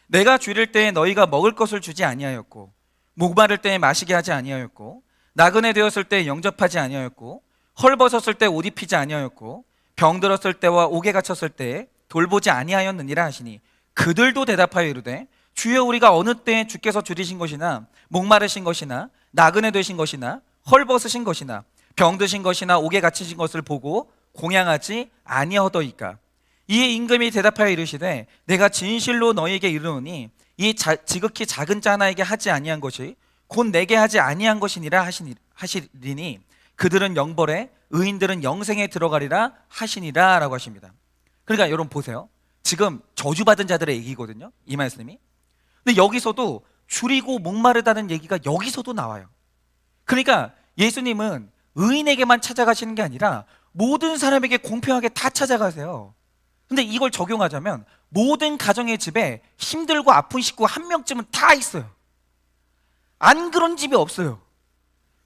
내가 줄일 때에 너희가 먹을 것을 주지 아니하였고 목마를 때에 마시게 하지 아니하였고 나그네 되었을 때에 영접하지 아니하였고 헐벗었을 때 옷 입히지 아니하였고 병들었을 때와 옥에 갇혔을 때에 돌보지 아니하였느니라 하시니 그들도 대답하여 이르되 주여 우리가 어느 때에 주께서 줄이신 것이나 목마르신 것이나 나그네 되신 것이나 헐벗으신 것이나 병드신 것이나 옥에 갇히신 것을 보고 공양하지 아니하더이까. 이에 임금이 대답하여 이르시되 내가 진실로 너희에게 이르노니 이 지극히 작은 자 하나에게 하지 아니한 것이 곧 내게 하지 아니한 것이니라 하시리니 그들은 영벌에 의인들은 영생에 들어가리라 하시니라 라고 하십니다. 그러니까 여러분 보세요. 지금 저주받은 자들의 얘기거든요, 이 말씀이. 근데 여기서도 줄이고 목마르다는 얘기가 여기서도 나와요. 그러니까 예수님은 의인에게만 찾아가시는 게 아니라 모든 사람에게 공평하게 다 찾아가세요. 근데 이걸 적용하자면 모든 가정의 집에 힘들고 아픈 식구 한 명쯤은 다 있어요. 안 그런 집이 없어요.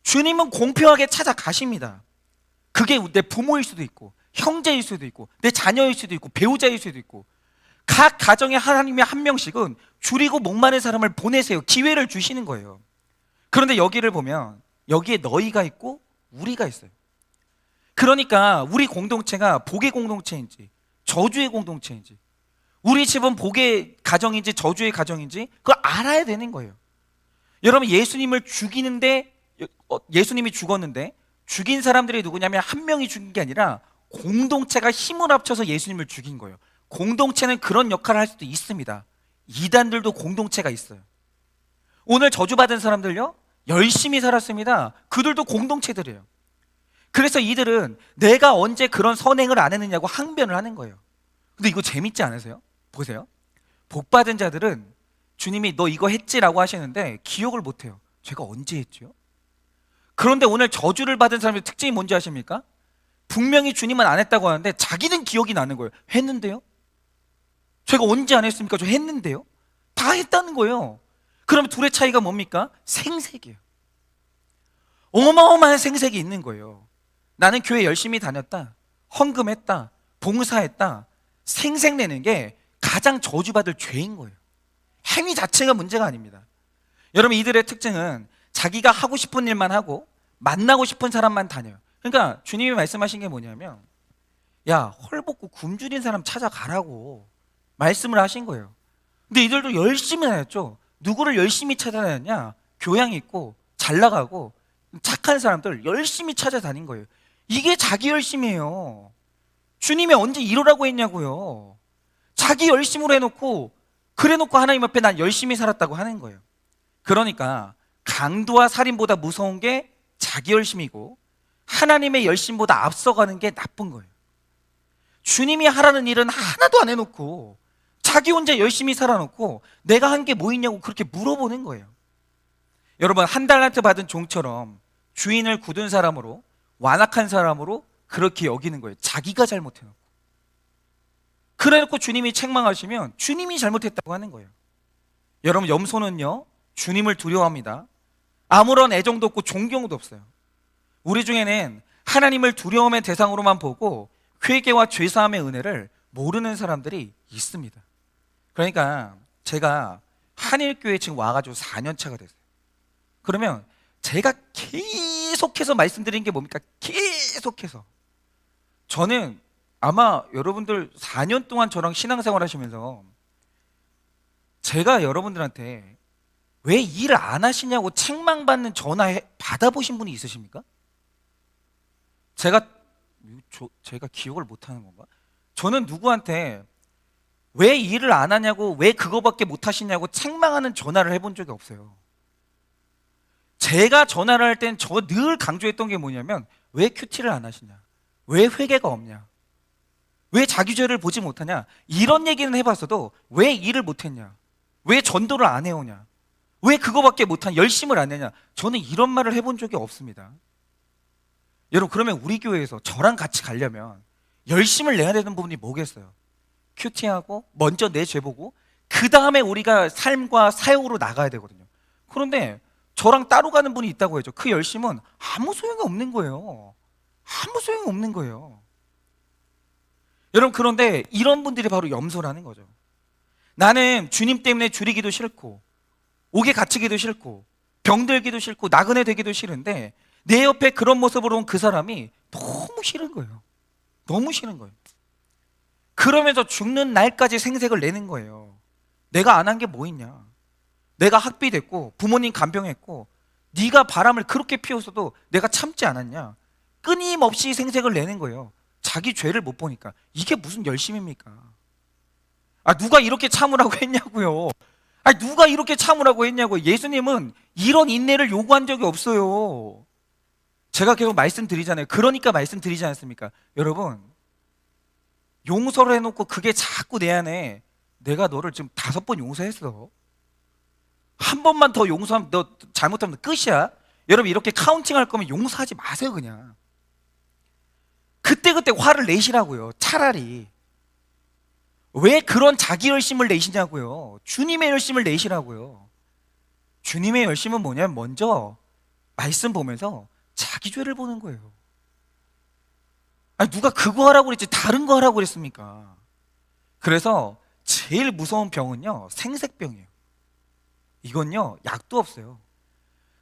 주님은 공평하게 찾아가십니다. 그게 내 부모일 수도 있고 형제일 수도 있고 내 자녀일 수도 있고 배우자일 수도 있고 각 가정에 하나님이 한 명씩은 줄이고 목마른 사람을 보내세요. 기회를 주시는 거예요. 그런데 여기를 보면 여기에 너희가 있고 우리가 있어요. 그러니까 우리 공동체가 복의 공동체인지 저주의 공동체인지 우리 집은 복의 가정인지 저주의 가정인지 그걸 알아야 되는 거예요. 여러분 예수님을 죽이는데 예수님이 죽었는데 죽인 사람들이 누구냐면 한 명이 죽인 게 아니라 공동체가 힘을 합쳐서 예수님을 죽인 거예요. 공동체는 그런 역할을 할 수도 있습니다. 이단들도 공동체가 있어요. 오늘 저주받은 사람들요 열심히 살았습니다. 그들도 공동체들이에요. 그래서 이들은 내가 언제 그런 선행을 안 했느냐고 항변을 하는 거예요. 근데 이거 재밌지 않으세요? 보세요. 복받은 자들은 주님이 너 이거 했지라고 하시는데 기억을 못해요. 제가 언제 했지요? 그런데 오늘 저주를 받은 사람의 특징이 뭔지 아십니까? 분명히 주님은 안 했다고 하는데 자기는 기억이 나는 거예요. 했는데요? 제가 언제 안 했습니까? 저 했는데요? 다 했다는 거예요. 그러면 둘의 차이가 뭡니까? 생색이에요. 어마어마한 생색이 있는 거예요. 나는 교회 열심히 다녔다, 헌금했다, 봉사했다, 생색내는 게 가장 저주받을 죄인 거예요. 행위 자체가 문제가 아닙니다. 여러분 이들의 특징은 자기가 하고 싶은 일만 하고 만나고 싶은 사람만 다녀요. 그러니까 주님이 말씀하신 게 뭐냐면 야 헐벗고 굶주린 사람 찾아가라고 말씀을 하신 거예요. 근데 이들도 열심히 다녔죠. 누구를 열심히 찾아다녔냐? 교양 있고 잘 나가고 착한 사람들 열심히 찾아다닌 거예요. 이게 자기 열심이에요. 주님이 언제 이러라고 했냐고요. 자기 열심으로 해놓고 그래놓고 하나님 앞에 난 열심히 살았다고 하는 거예요. 그러니까 강도와 살인보다 무서운 게 자기 열심이고 하나님의 열심보다 앞서가는 게 나쁜 거예요. 주님이 하라는 일은 하나도 안 해놓고 자기 혼자 열심히 살아놓고 내가 한 게 뭐 있냐고 그렇게 물어보는 거예요. 여러분 한 달란트 받은 종처럼 주인을 굳은 사람으로 완악한 사람으로 그렇게 여기는 거예요. 자기가 잘못해놓고. 그래놓고 주님이 책망하시면 주님이 잘못했다고 하는 거예요. 여러분 염소는요 주님을 두려워합니다. 아무런 애정도 없고 존경도 없어요. 우리 중에는 하나님을 두려움의 대상으로만 보고 회개와 죄사함의 은혜를 모르는 사람들이 있습니다. 그러니까 제가 한일교회에 지금 와가지고 4년 차가 됐어요. 그러면 제가 계속해서 말씀드린 게 뭡니까? 계속해서 저는 아마 여러분들 4년 동안 저랑 신앙생활 하시면서 제가 여러분들한테 왜 일 안 하시냐고 책망받는 전화 받아보신 분이 있으십니까? 제가 기억을 못하는 건가? 저는 누구한테 왜 일을 안 하냐고, 왜 그거밖에 못 하시냐고 책망하는 전화를 해본 적이 없어요. 제가 전화를 할 땐 저 늘 강조했던 게 뭐냐면, 왜 큐티를 안 하시냐, 왜 회개가 없냐, 왜 자기죄를 보지 못하냐, 이런 얘기는 해봤어도 왜 일을 못했냐, 왜 전도를 안 해오냐, 왜 그거밖에 못한 열심을 안 내냐, 저는 이런 말을 해본 적이 없습니다. 여러분, 그러면 우리 교회에서 저랑 같이 가려면 열심을 내야 되는 부분이 뭐겠어요? 큐티하고 먼저 내 죄 보고 그 다음에 우리가 삶과 사역으로 나가야 되거든요. 그런데 저랑 따로 가는 분이 있다고 해죠. 그 열심은 아무 소용이 없는 거예요. 아무 소용이 없는 거예요. 여러분, 그런데 이런 분들이 바로 염소라는 거죠. 나는 주님 때문에 줄이기도 싫고 옥에 갇히기도 싫고 병들기도 싫고 나그네 되기도 싫은데 내 옆에 그런 모습으로 온 그 사람이 너무 싫은 거예요. 너무 싫은 거예요. 그러면서 죽는 날까지 생색을 내는 거예요. 내가 안 한 게 뭐 있냐, 내가 학비됐고 부모님 간병했고 네가 바람을 그렇게 피웠어도 내가 참지 않았냐, 끊임없이 생색을 내는 거예요. 자기 죄를 못 보니까. 이게 무슨 열심입니까? 누가 이렇게 참으라고 했냐고요. 누가 이렇게 참으라고 했냐고요. 예수님은 이런 인내를 요구한 적이 없어요. 제가 계속 말씀드리잖아요. 그러니까 말씀드리지 않습니까? 여러분, 용서를 해놓고 그게 자꾸 내 안에, 내가 너를 지금 5번 용서했어, 한 번만 더 용서하면 너 잘못하면 끝이야. 여러분, 이렇게 카운팅 할 거면 용서하지 마세요. 그냥 그때그때 화를 내시라고요. 차라리 왜 그런 자기 열심을 내시냐고요. 주님의 열심을 내시라고요. 주님의 열심은 뭐냐면 먼저 말씀 보면서 자기 죄를 보는 거예요. 누가 그거 하라고 그랬지 다른 거 하라고 그랬습니까? 그래서 제일 무서운 병은요, 생색병이에요. 이건요, 약도 없어요.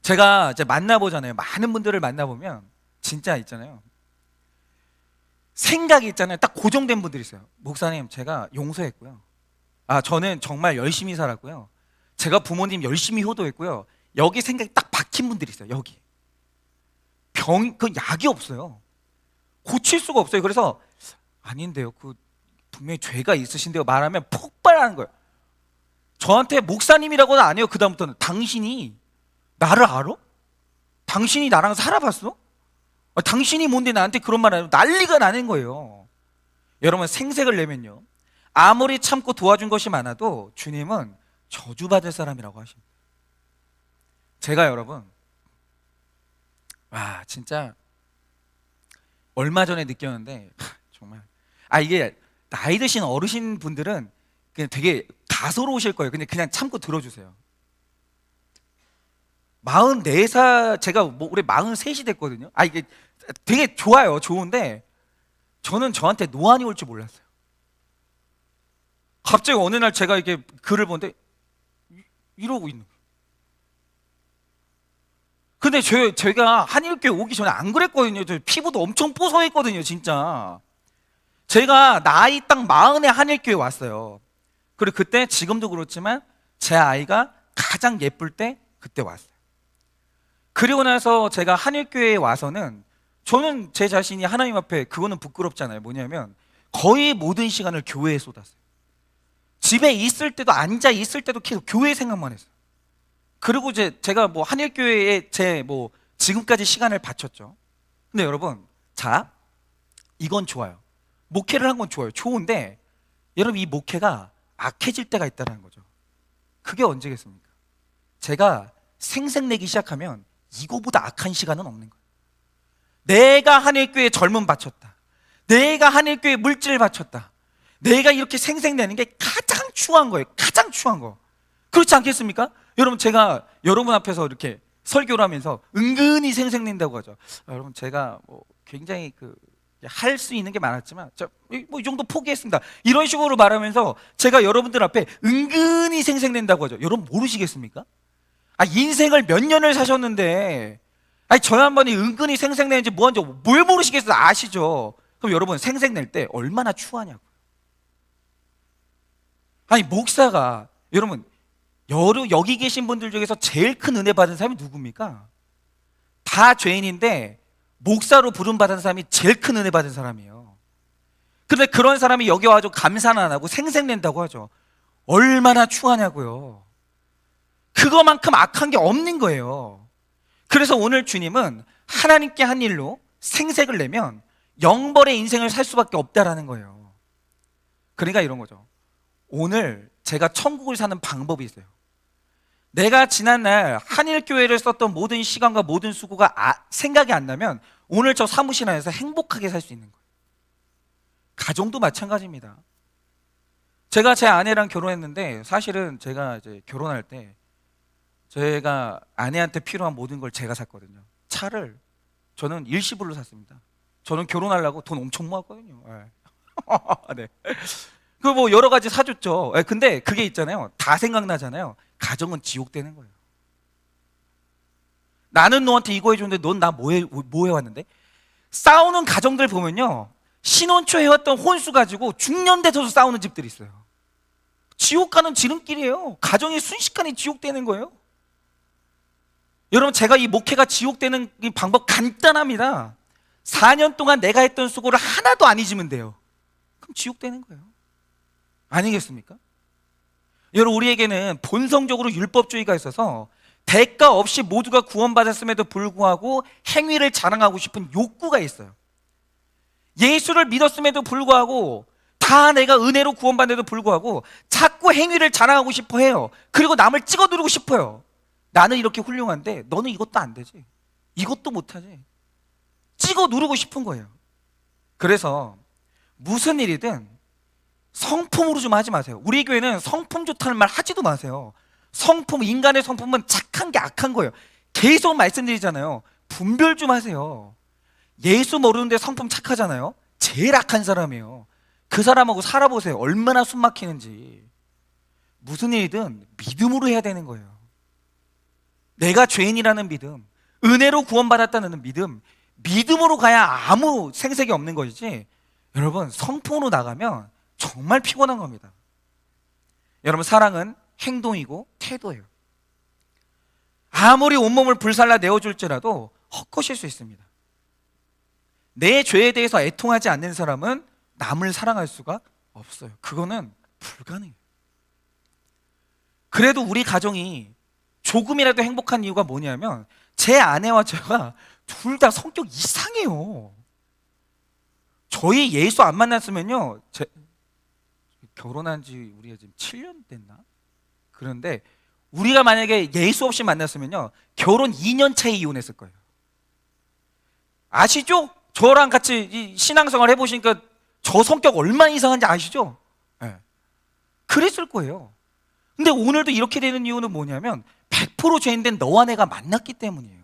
제가 이제 만나보잖아요. 많은 분들을 만나보면 진짜 있잖아요, 생각이 있잖아요. 딱 고정된 분들이 있어요. 목사님, 제가 용서했고요, 저는 정말 열심히 살았고요, 제가 부모님 열심히 효도했고요. 여기 생각이 딱 박힌 분들이 있어요. 여기 그 약이 없어요. 고칠 수가 없어요. 그래서 아닌데요, 그 분명히 죄가 있으신데요 말하면 폭발하는 거예요. 저한테 목사님이라고는 안 해요. 그 다음부터는 당신이 나를 알아? 당신이 나랑 살아봤어? 당신이 뭔데 나한테 그런 말 하면 난리가 나는 거예요. 여러분, 생색을 내면요, 아무리 참고 도와준 것이 많아도 주님은 저주받을 사람이라고 하십니다. 제가 여러분, 진짜 얼마 전에 느꼈는데, 정말 이게 나이 드신 어르신 분들은 그냥 되게 가소로우실 거예요. 근데 그냥 참고 들어주세요. 44살, 제가 올해 43이 됐거든요. 이게 되게 좋아요. 좋은데 저는 저한테 노안이 올 줄 몰랐어요. 갑자기 어느 날 제가 이렇게 글을 보는데 이러고 있는 거예요. 근데 제가 한일교회 오기 전에 안 그랬거든요. 저 피부도 엄청 뽀송했거든요, 진짜. 제가 나이 딱 40에 한일교회 왔어요. 그리고 그때, 지금도 그렇지만 제 아이가 가장 예쁠 때 그때 왔어요. 그리고 나서 제가 한일교회에 와서는 저는 제 자신이 하나님 앞에, 그거는 부끄럽잖아요. 뭐냐면 거의 모든 시간을 교회에 쏟았어요. 집에 있을 때도, 앉아 있을 때도 계속 교회 생각만 했어요. 그리고 제가 한일교회에 지금까지 시간을 바쳤죠. 근데 여러분, 이건 좋아요. 목회를 한 건 좋아요. 좋은데 여러분, 이 목회가 악해질 때가 있다는 거죠. 그게 언제겠습니까? 제가 생색내기 시작하면 이거보다 악한 시간은 없는 거예요. 내가 한일교회에 젊음 바쳤다, 내가 한일교회에 물질을 바쳤다, 내가 이렇게 생색내는 게 가장 추한 거예요. 가장 추한 거. 그렇지 않겠습니까? 여러분, 제가 여러분 앞에서 이렇게 설교를 하면서 은근히 생색낸다고 하죠. 여러분, 제가 굉장히 할 수 있는 게 많았지만 이 정도 포기했습니다, 이런 식으로 말하면서 제가 여러분들 앞에 은근히 생색낸다고 하죠. 여러분, 모르시겠습니까? 인생을 몇 년을 사셨는데 저 양반이 은근히 생색내는지 뭐하는지 뭘 모르시겠어요? 아시죠? 그럼 여러분, 생색낼 때 얼마나 추하냐고요. 목사가, 여러분, 여기 계신 분들 중에서 제일 큰 은혜 받은 사람이 누굽니까? 다 죄인인데 목사로 부름받은 사람이 제일 큰 은혜 받은 사람이에요. 근데 그런 사람이 여기 와가지고 감사는 안 하고 생색낸다고 하죠. 얼마나 추하냐고요. 그거만큼 악한 게 없는 거예요. 그래서 오늘 주님은 하나님께 한 일로 생색을 내면 영벌의 인생을 살 수밖에 없다라는 거예요. 그러니까 이런 거죠. 오늘 제가 천국을 사는 방법이 있어요. 내가 지난날 한일교회를 썼던 모든 시간과 모든 수고가 생각이 안 나면 오늘 저 사무실 안에서 행복하게 살 수 있는 거예요. 가정도 마찬가지입니다. 제가 제 아내랑 결혼했는데 사실은 제가 이제 결혼할 때 제가 아내한테 필요한 모든 걸 제가 샀거든요. 차를 저는 일시불로 샀습니다. 저는 결혼하려고 돈 엄청 모았거든요. 네. 그 뭐 여러 가지 사줬죠. 근데 그게 있잖아요. 다 생각나잖아요. 가정은 지옥되는 거예요. 나는 너한테 이거 해줬는데 넌 나 뭐 해왔는데? 싸우는 가정들 보면요, 신혼초 해왔던 혼수 가지고 중년 돼서도 싸우는 집들이 있어요. 지옥 가는 지름길이에요. 가정이 순식간에 지옥되는 거예요. 여러분, 제가 이 목회가 지옥되는 이 방법 간단합니다. 4년 동안 내가 했던 수고를 하나도 안 잊으면 돼요. 그럼 지옥되는 거예요. 아니겠습니까? 여러분, 우리에게는 본성적으로 율법주의가 있어서 대가 없이 모두가 구원받았음에도 불구하고 행위를 자랑하고 싶은 욕구가 있어요. 예수를 믿었음에도 불구하고 다 내가 은혜로 구원받는데도 불구하고 자꾸 행위를 자랑하고 싶어 해요. 그리고 남을 찍어 누르고 싶어요. 나는 이렇게 훌륭한데 너는 이것도 안 되지, 이것도 못하지. 찍어 누르고 싶은 거예요. 그래서 무슨 일이든 성품으로 좀 하지 마세요. 우리 교회는 성품 좋다는 말 하지도 마세요. 성품, 인간의 성품은 착한 게 악한 거예요. 계속 말씀드리잖아요. 분별 좀 하세요. 예수 모르는데 성품 착하잖아요. 제일 악한 사람이에요. 그 사람하고 살아보세요. 얼마나 숨 막히는지. 무슨 일이든 믿음으로 해야 되는 거예요. 내가 죄인이라는 믿음, 은혜로 구원받았다는 믿음, 믿음으로 가야 아무 생색이 없는 것이지, 여러분, 성품으로 나가면 정말 피곤한 겁니다. 여러분, 사랑은 행동이고 태도예요. 아무리 온몸을 불살라 내어줄지라도 헛것일 수 있습니다. 내 죄에 대해서 애통하지 않는 사람은 남을 사랑할 수가 없어요. 그거는 불가능해요. 그래도 우리 가정이 조금이라도 행복한 이유가 뭐냐면 제 아내와 제가 둘 다 성격 이상해요. 저희 예수 안 만났으면요, 결혼한 지 우리가 지금 7년 됐나? 그런데 우리가 만약에 예수 없이 만났으면요, 결혼 2년 차에 이혼했을 거예요. 아시죠? 저랑 같이 이 신앙생활 해보시니까 저 성격 얼마나 이상한지 아시죠? 네. 그랬을 거예요. 근데 오늘도 이렇게 되는 이유는 뭐냐면 100% 죄인된 너와 내가 만났기 때문이에요.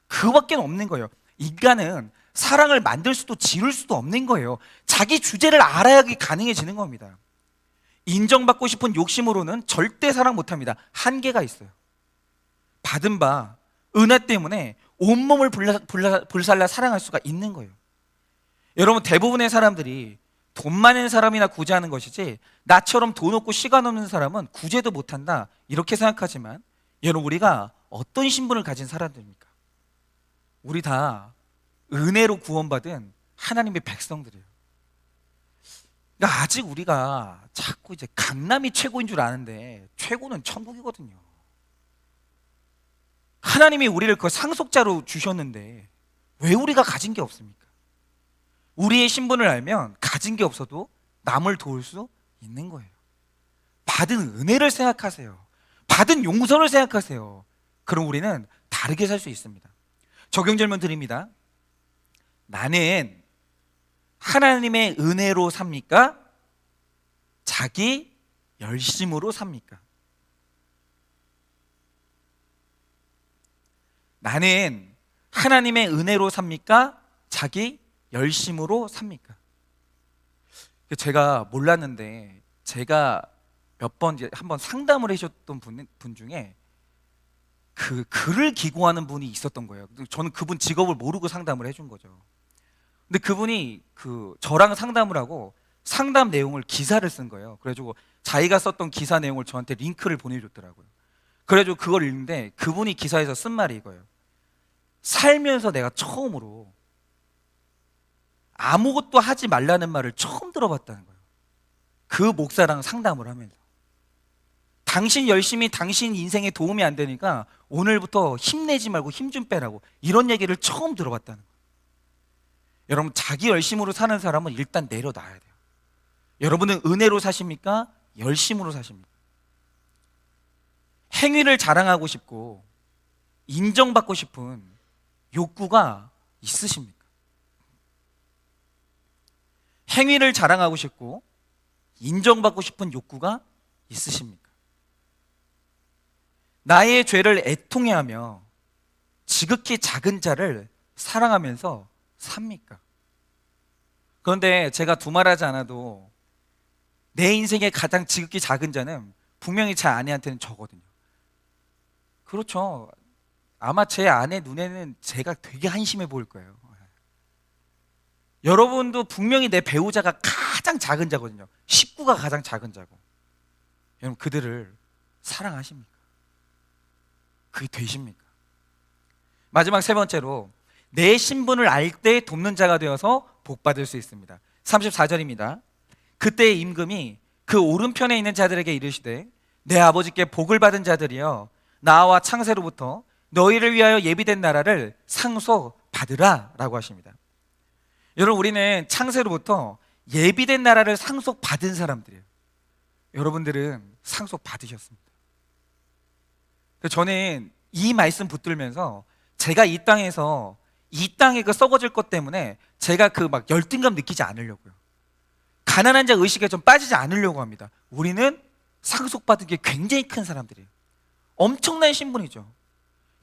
그밖에 없는 거예요. 인간은 사랑을 만들 수도 지을 수도 없는 거예요. 자기 주제를 알아야 가능해지는 겁니다. 인정받고 싶은 욕심으로는 절대 사랑 못합니다. 한계가 있어요. 받은 바 은혜 때문에 온몸을 불살라 사랑할 수가 있는 거예요. 여러분, 대부분의 사람들이 돈 많은 사람이나 구제하는 것이지 나처럼 돈 없고 시간 없는 사람은 구제도 못한다, 이렇게 생각하지만 여러분, 우리가 어떤 신분을 가진 사람들입니까? 우리 다 은혜로 구원받은 하나님의 백성들이에요. 그러니까 아직 우리가 자꾸 이제 강남이 최고인 줄 아는데 최고는 천국이거든요. 하나님이 우리를 그 상속자로 주셨는데 왜 우리가 가진 게 없습니까? 우리의 신분을 알면 가진 게 없어도 남을 도울 수 있는 거예요. 받은 은혜를 생각하세요. 받은 용서를 생각하세요. 그럼 우리는 다르게 살 수 있습니다. 적용 질문 드립니다. 나는 하나님의 은혜로 삽니까? 자기 열심으로 삽니까? 나는 하나님의 은혜로 삽니까? 자기 열심으로 삽니까? 제가 몰랐는데 제가 몇 번 한번 상담을 해주셨던 분 중에 그 글을 기고하는 분이 있었던 거예요. 저는 그분 직업을 모르고 상담을 해준 거죠. 근데 그분이 저랑 상담을 하고 상담 내용을 기사를 쓴 거예요. 그래가지고 자기가 썼던 기사 내용을 저한테 링크를 보내줬더라고요. 그래가지고 그걸 읽는데 그분이 기사에서 쓴 말이 이거예요. 살면서 내가 처음으로 아무것도 하지 말라는 말을 처음 들어봤다는 거예요. 그 목사랑 상담을 하면서. 당신 열심히 당신 인생에 도움이 안 되니까 오늘부터 힘내지 말고 힘 좀 빼라고, 이런 얘기를 처음 들어봤다는 거예요. 여러분, 자기 열심으로 사는 사람은 일단 내려놔야 돼요. 여러분은 은혜로 사십니까? 열심으로 사십니까? 행위를 자랑하고 싶고 인정받고 싶은 욕구가 있으십니까? 행위를 자랑하고 싶고 인정받고 싶은 욕구가 있으십니까? 나의 죄를 애통해하며 지극히 작은 자를 사랑하면서 삽니까? 그런데 제가 두말하지 않아도 내 인생의 가장 지극히 작은 자는 분명히 제 아내한테는 저거든요. 그렇죠. 아마 제 아내 눈에는 제가 되게 한심해 보일 거예요. 여러분도 분명히 내 배우자가 가장 작은 자거든요. 식구가 가장 작은 자고. 여러분, 그들을 사랑하십니까? 그게 되십니까? 마지막 세 번째로, 내 신분을 알 때 돕는 자가 되어서 복받을 수 있습니다. 34절입니다. 그때 임금이 그 오른편에 있는 자들에게 이르시되, 내 아버지께 복을 받은 자들이여, 나와 창세로부터 너희를 위하여 예비된 나라를 상속받으라 라고 하십니다. 여러분, 우리는 창세로부터 예비된 나라를 상속받은 사람들이에요. 여러분들은 상속받으셨습니다. 저는 이 말씀 붙들면서 제가 이 땅에서 이 땅에 그 썩어질 것 때문에 제가 그 막 열등감 느끼지 않으려고요. 가난한 자 의식에 좀 빠지지 않으려고 합니다. 우리는 상속받은 게 굉장히 큰 사람들이에요. 엄청난 신분이죠.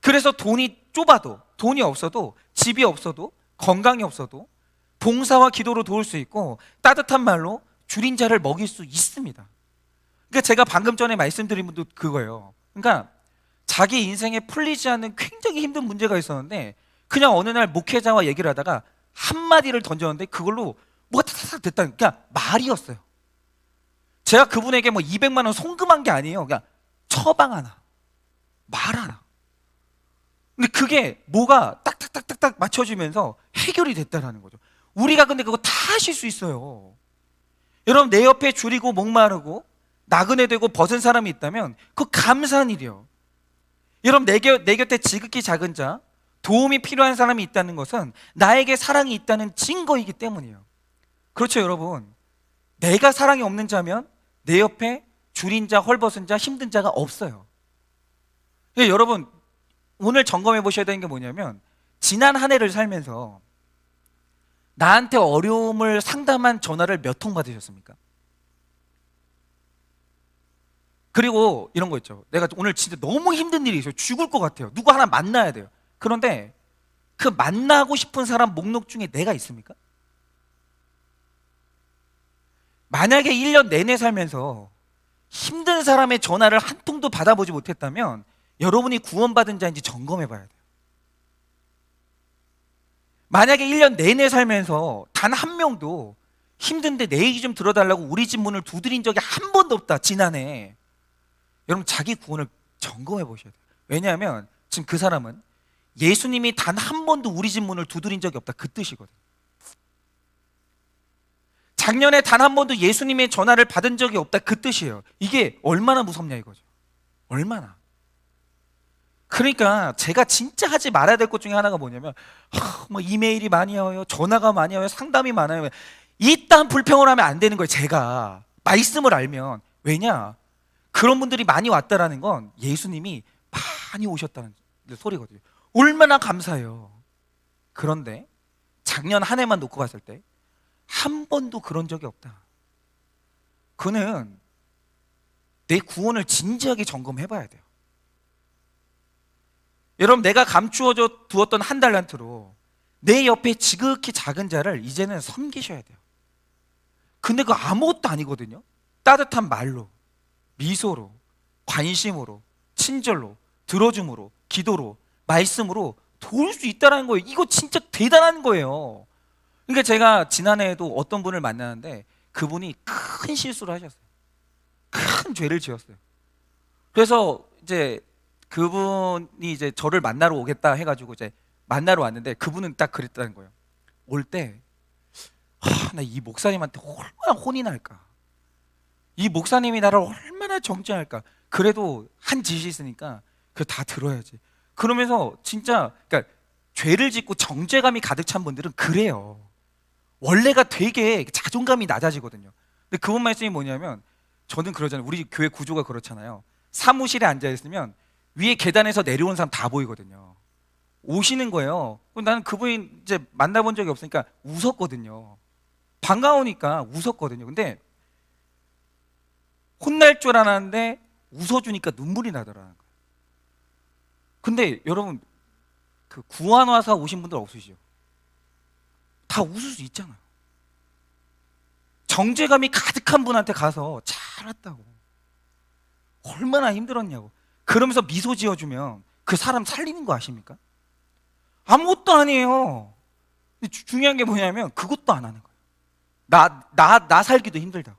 그래서 돈이 좁아도, 돈이 없어도, 집이 없어도, 건강이 없어도 봉사와 기도로 도울 수 있고 따뜻한 말로 줄인 자를 먹일 수 있습니다. 그러니까 제가 방금 전에 말씀드린 분도 그거예요. 그러니까 자기 인생에 풀리지 않는 굉장히 힘든 문제가 있었는데 그냥 어느 날 목회자와 얘기를 하다가 한마디를 던졌는데 그걸로 뭐가 탁탁 됐다는, 그냥 말이었어요. 제가 그분에게 뭐 200만 원 송금한 게 아니에요. 그냥 처방 하나, 말 하나. 근데 그게 뭐가 딱딱딱딱딱 맞춰지면서 해결이 됐다는 거죠. 우리가 근데 그거 다 하실 수 있어요. 여러분, 내 옆에 줄이고 목마르고 나그네 되고 벗은 사람이 있다면 그거 감사한 일이요. 여러분, 내 곁에 지극히 작은 자, 도움이 필요한 사람이 있다는 것은 나에게 사랑이 있다는 증거이기 때문이에요. 그렇죠, 여러분. 내가 사랑이 없는 자면 내 옆에 줄인 자, 헐벗은 자, 힘든 자가 없어요. 그러니까 여러분, 오늘 점검해 보셔야 되는 게 뭐냐면, 지난 한 해를 살면서 나한테 어려움을 상담한 전화를 몇 통 받으셨습니까? 그리고 이런 거 있죠. 내가 오늘 진짜 너무 힘든 일이 있어요. 죽을 것 같아요. 누구 하나 만나야 돼요. 그런데 그 만나고 싶은 사람 목록 중에 내가 있습니까? 만약에 1년 내내 살면서 힘든 사람의 전화를 한 통도 받아보지 못했다면 여러분이 구원받은 자인지 점검해 봐야 돼요. 만약에 1년 내내 살면서 단 한 명도 힘든데 내 얘기 좀 들어달라고 우리 집 문을 두드린 적이 한 번도 없다, 지난해. 여러분, 자기 구원을 점검해 보셔야 돼요. 왜냐하면 지금 그 사람은 예수님이 단 한 번도 우리 집 문을 두드린 적이 없다, 그 뜻이거든요. 작년에 단 한 번도 예수님의 전화를 받은 적이 없다, 그 뜻이에요. 이게 얼마나 무섭냐 이거죠. 얼마나. 그러니까 제가 진짜 하지 말아야 될 것 중에 하나가 뭐냐면, 뭐 이메일이 많이 와요, 전화가 많이 와요, 상담이 많아요. 이딴 불평을 하면 안 되는 거예요. 제가 말씀을 알면. 왜냐? 그런 분들이 많이 왔다라는 건 예수님이 많이 오셨다는 소리거든요. 얼마나 감사해요. 그런데 작년 한 해만 놓고 봤을 때 한 번도 그런 적이 없다. 그는 내 구원을 진지하게 점검해 봐야 돼요. 여러분, 내가 감추어 두었던 한 달란트로 내 옆에 지극히 작은 자를 이제는 섬기셔야 돼요. 근데 그거 아무것도 아니거든요. 따뜻한 말로, 미소로, 관심으로, 친절로, 들어줌으로, 기도로, 말씀으로 도울 수 있다는 거예요. 이거 진짜 대단한 거예요. 그러니까 제가 지난해에도 어떤 분을 만나는데 그분이 큰 실수를 하셨어요. 큰 죄를 지었어요. 그래서 이제 그분이 이제 저를 만나러 오겠다 해가지고 이제 만나러 왔는데 그분은 딱 그랬다는 거예요. 올 때 나 이 목사님한테 얼마나 혼이 날까, 이 목사님이 나를 얼마나 정죄할까. 그래도 한 짓이 있으니까 그거 다 들어야지. 그러면서 진짜 그러니까 죄를 짓고 정죄감이 가득 찬 분들은 그래요. 원래가 되게 자존감이 낮아지거든요. 근데 그분 말씀이 뭐냐면, 저는 그러잖아요. 우리 교회 구조가 그렇잖아요. 사무실에 앉아 있으면 위에 계단에서 내려온 사람 다 보이거든요. 오시는 거예요. 나는 그분이 이제 만나본 적이 없으니까 웃었거든요. 반가우니까 웃었거든요. 근데 혼날 줄 알았는데 웃어주니까 눈물이 나더라는 거예요. 근데 여러분, 그 구한화사 오신 분들 없으시죠? 다 웃을 수 있잖아요. 정죄감이 가득한 분한테 가서 잘 왔다고, 얼마나 힘들었냐고 그러면서 미소 지어주면 그 사람 살리는 거 아십니까? 아무것도 아니에요. 근데 중요한 게 뭐냐면 그것도 안 하는 거예요. 나 살기도 힘들다고.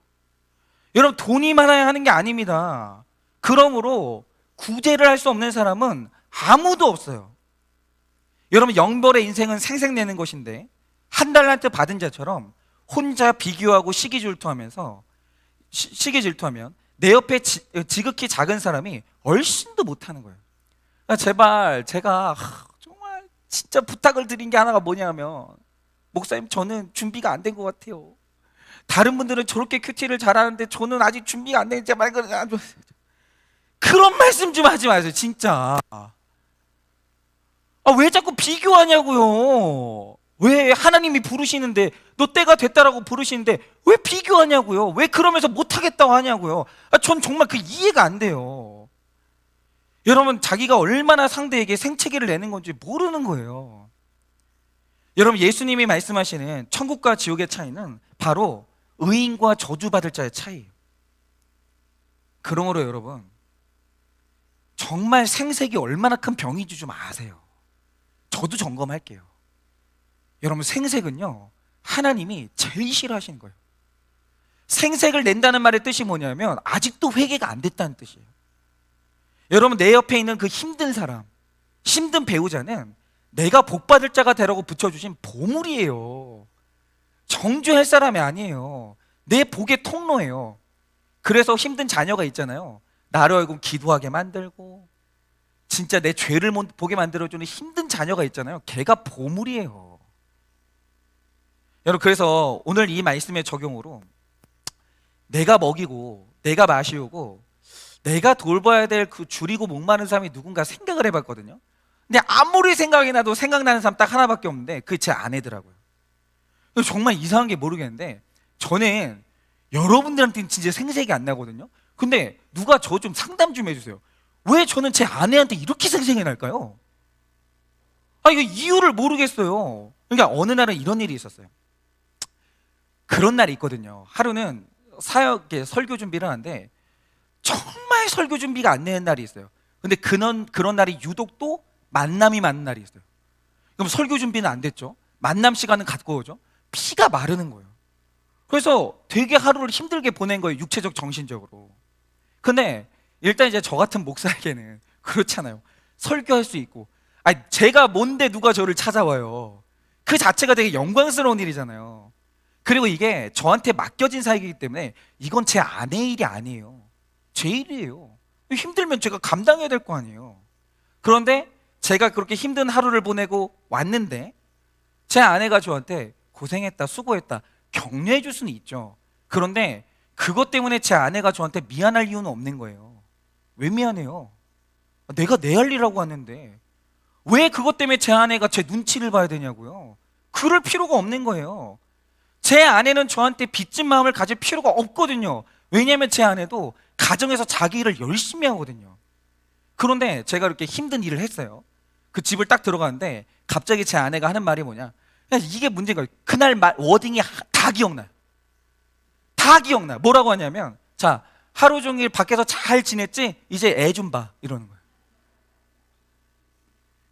여러분, 돈이 많아야 하는 게 아닙니다. 그러므로 구제를 할 수 없는 사람은 아무도 없어요. 여러분, 영벌의 인생은 생색내는 것인데 한 달란트 받은 자처럼 혼자 비교하고 시기 질투하면 내 옆에 지극히 작은 사람이 얼씬도 못하는 거예요. 그러니까 제발 제가 정말 진짜 부탁을 드린 게 하나가 뭐냐면, 목사님 저는 준비가 안 된 것 같아요. 다른 분들은 저렇게 큐티를 잘하는데 저는 아직 준비가 안 되는지 말 그런 말씀 좀 하지 마세요 진짜. 왜 자꾸 비교하냐고요. 왜 하나님이 부르시는데, 너 때가 됐다라고 부르시는데 왜 비교하냐고요. 왜 그러면서 못하겠다고 하냐고요. 전 정말 그 이해가 안 돼요. 여러분, 자기가 얼마나 상대에게 생채기를 내는 건지 모르는 거예요. 여러분, 예수님이 말씀하시는 천국과 지옥의 차이는 바로 의인과 저주받을 자의 차이예요. 그러므로 여러분, 정말 생색이 얼마나 큰 병인지 좀 아세요. 저도 점검할게요. 여러분, 생색은요 하나님이 제일 싫어하시는 거예요. 생색을 낸다는 말의 뜻이 뭐냐면 아직도 회개가 안 됐다는 뜻이에요. 여러분, 내 옆에 있는 그 힘든 사람, 힘든 배우자는 내가 복받을 자가 되라고 붙여주신 보물이에요. 정죄할 사람이 아니에요. 내 복의 통로예요. 그래서 힘든 자녀가 있잖아요. 나를 얼굴 기도하게 만들고 진짜 내 죄를 보게 만들어주는 힘든 자녀가 있잖아요. 걔가 보물이에요. 여러분, 그래서 오늘 이 말씀의 적용으로 내가 먹이고 내가 마시고 내가 돌봐야 될 그 줄이고 목마른 사람이 누군가 생각을 해봤거든요. 근데 아무리 생각이 나도 생각나는 사람 딱 하나밖에 없는데 그게 제 아내더라고요. 정말 이상한 게 모르겠는데 저는 여러분들한테는 진짜 생색이 안 나거든요. 근데 누가 저 좀 상담 좀 해주세요. 왜 저는 제 아내한테 이렇게 생색이 날까요? 이거 이유를 모르겠어요. 그러니까 어느 날은 이런 일이 있었어요. 그런 날이 있거든요. 하루는 사역에 설교 준비를 하는데 정말 설교 준비가 안 되는 날이 있어요. 근데 그런 날이 유독 또 만남이 많은 날이 있어요. 그럼 설교 준비는 안 됐죠. 만남 시간은 갖고 오죠. 피가 마르는 거예요. 그래서 되게 하루를 힘들게 보낸 거예요. 육체적, 정신적으로. 근데 일단 이제 저 같은 목사에게는 그렇잖아요. 설교할 수 있고, 제가 뭔데 누가 저를 찾아와요. 그 자체가 되게 영광스러운 일이잖아요. 그리고 이게 저한테 맡겨진 사역이기 때문에 이건 제 아내의 일이 아니에요. 제 일이에요. 힘들면 제가 감당해야 될 거 아니에요. 그런데 제가 그렇게 힘든 하루를 보내고 왔는데 제 아내가 저한테 고생했다, 수고했다 격려해 줄 수는 있죠. 그런데 그것 때문에 제 아내가 저한테 미안할 이유는 없는 거예요. 왜 미안해요? 내가 내 할 일이라고 하는데 왜 그것 때문에 제 아내가 제 눈치를 봐야 되냐고요. 그럴 필요가 없는 거예요. 제 아내는 저한테 빚진 마음을 가질 필요가 없거든요. 왜냐하면 제 아내도 가정에서 자기 일을 열심히 하거든요. 그런데 제가 이렇게 힘든 일을 했어요. 그 집을 딱 들어가는데 갑자기 제 아내가 하는 말이 뭐냐, 이게 문제인 거예요. 그날 말 워딩이 다 기억나요. 다 기억나요. 뭐라고 하냐면, 자, 하루 종일 밖에서 잘 지냈지? 이제 애 좀 봐, 이러는 거예요.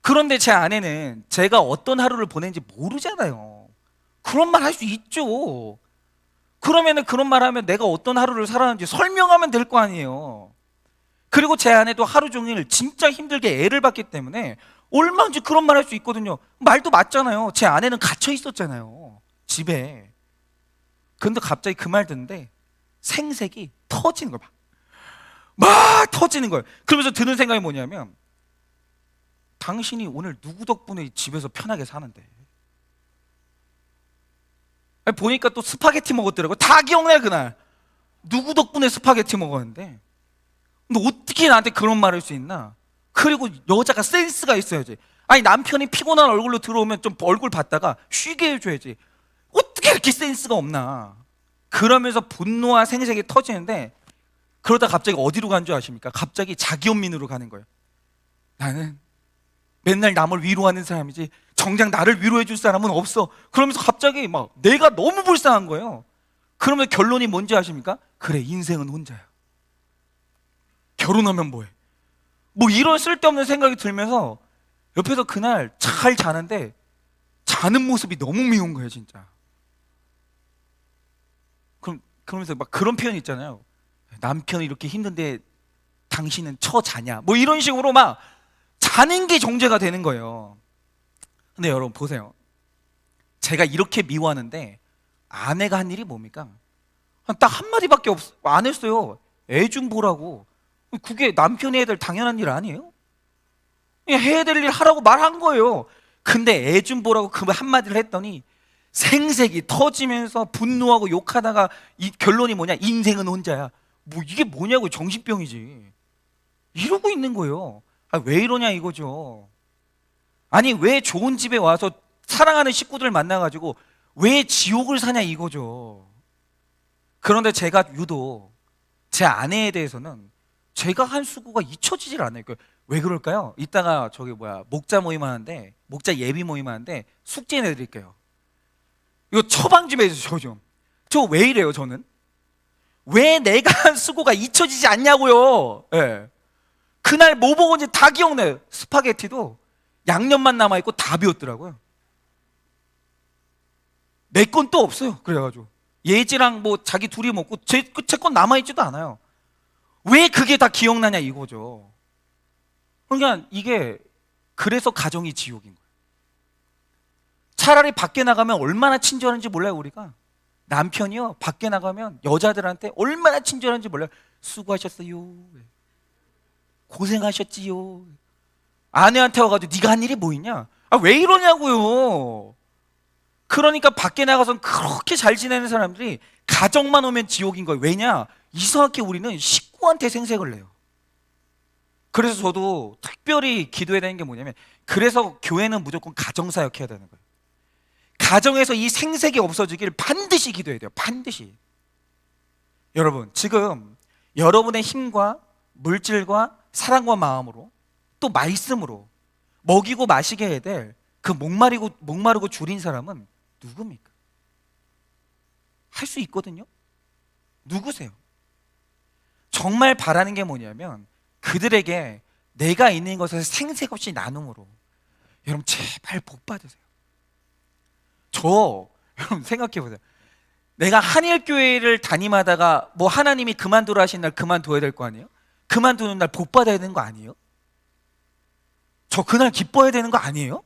그런데 제 아내는 제가 어떤 하루를 보낸지 모르잖아요. 그런 말 할 수 있죠. 그러면은 그런 말 하면 내가 어떤 하루를 살았는지 설명하면 될 거 아니에요. 그리고 제 아내도 하루 종일 진짜 힘들게 애를 봤기 때문에 얼마든지 그런 말 할 수 있거든요. 말도 맞잖아요. 제 아내는 갇혀 있었잖아요, 집에. 근데 갑자기 그 말 듣는데 생색이 터지는 거야. 막 터지는 거예요. 그러면서 드는 생각이 뭐냐면, 당신이 오늘 누구 덕분에 집에서 편하게 사는데. 아니, 보니까 또 스파게티 먹었더라고요. 다 기억나요, 그날. 누구 덕분에 스파게티 먹었는데. 근데 어떻게 나한테 그런 말을 할 수 있나? 그리고 여자가 센스가 있어야지. 아니, 남편이 피곤한 얼굴로 들어오면 좀 얼굴 봤다가 쉬게 해줘야지. 어떻게 이렇게 센스가 없나? 그러면서 분노와 생색이 터지는데, 그러다 갑자기 어디로 간 줄 아십니까? 갑자기 자기연민으로 가는 거예요. 나는 맨날 남을 위로하는 사람이지 정작 나를 위로해 줄 사람은 없어. 그러면서 갑자기 막 내가 너무 불쌍한 거예요. 그러면 결론이 뭔지 아십니까? 그래, 인생은 혼자야. 결혼하면 뭐해? 뭐 이런 쓸데없는 생각이 들면서 옆에서 그날 잘 자는데 자는 모습이 너무 미운 거예요, 진짜. 그러면서 막 그런 표현 있잖아요. 남편이 이렇게 힘든데 당신은 처자냐? 뭐 이런 식으로 막 자는 게 정죄가 되는 거예요. 근데 여러분 보세요. 제가 이렇게 미워하는데 아내가 한 일이 뭡니까? 딱 한마디밖에 안 했어요. 애 좀 보라고. 그게 남편이 해야 될 당연한 일 아니에요? 그냥 해야 될 일 하라고 말한 거예요. 근데 애 좀 보라고 그 한마디를 했더니 생색이 터지면서 분노하고 욕하다가 이 결론이 뭐냐? 인생은 혼자야. 뭐 이게 뭐냐고, 정신병이지. 이러고 있는 거예요. 왜 이러냐 이거죠. 아니, 왜 좋은 집에 와서 사랑하는 식구들 만나가지고 왜 지옥을 사냐 이거죠. 그런데 제가 유독 제 아내에 대해서는 제가 한 수고가 잊혀지질 않아요. 왜 그럴까요? 이따가 목자 모임 하는데, 목자 예비 모임 하는데 숙제 내드릴게요. 이거 처방 좀 해주세요. 저 왜 이래요, 저는? 왜 내가 한 수고가 잊혀지지 않냐고요. 예. 그날 뭐 먹었는지 다 기억나요. 스파게티도 양념만 남아있고 다 비웠더라고요. 내 건 또 없어요. 그래가지고 예지랑 뭐 자기 둘이 먹고 제 건 남아있지도 않아요. 왜 그게 다 기억나냐 이거죠. 그러니까 이게, 그래서 가정이 지옥인 거예요. 차라리 밖에 나가면 얼마나 친절한지 몰라요, 우리가. 남편이요, 밖에 나가면 여자들한테 얼마나 친절한지 몰라요. 수고하셨어요, 고생하셨지요. 아내한테 와가지고 네가 한 일이 뭐 있냐? 왜 이러냐고요. 그러니까 밖에 나가서 그렇게 잘 지내는 사람들이 가정만 오면 지옥인 거예요. 왜냐? 이상하게 우리는 식구한테 생색을 내요. 그래서 저도 특별히 기도해야 되는 게 뭐냐면, 그래서 교회는 무조건 가정사역 해야 되는 거예요. 가정에서 이 생색이 없어지길 반드시 기도해야 돼요. 반드시. 여러분, 지금 여러분의 힘과 물질과 사랑과 마음으로, 또 말씀으로 먹이고 마시게 해야 될 그 목마르고 줄인 사람은 누굽니까? 할 수 있거든요. 누구세요? 정말 바라는 게 뭐냐면, 그들에게 내가 있는 것에서 생색 없이 나눔으로. 여러분 제발 복 받으세요. 여러분 생각해 보세요. 내가 한일교회를 담임하다가 뭐 하나님이 그만두라 하신 날 그만둬야 될 거 아니에요? 그만두는 날 복 받아야 되는 거 아니에요? 저 그날 기뻐해야 되는 거 아니에요?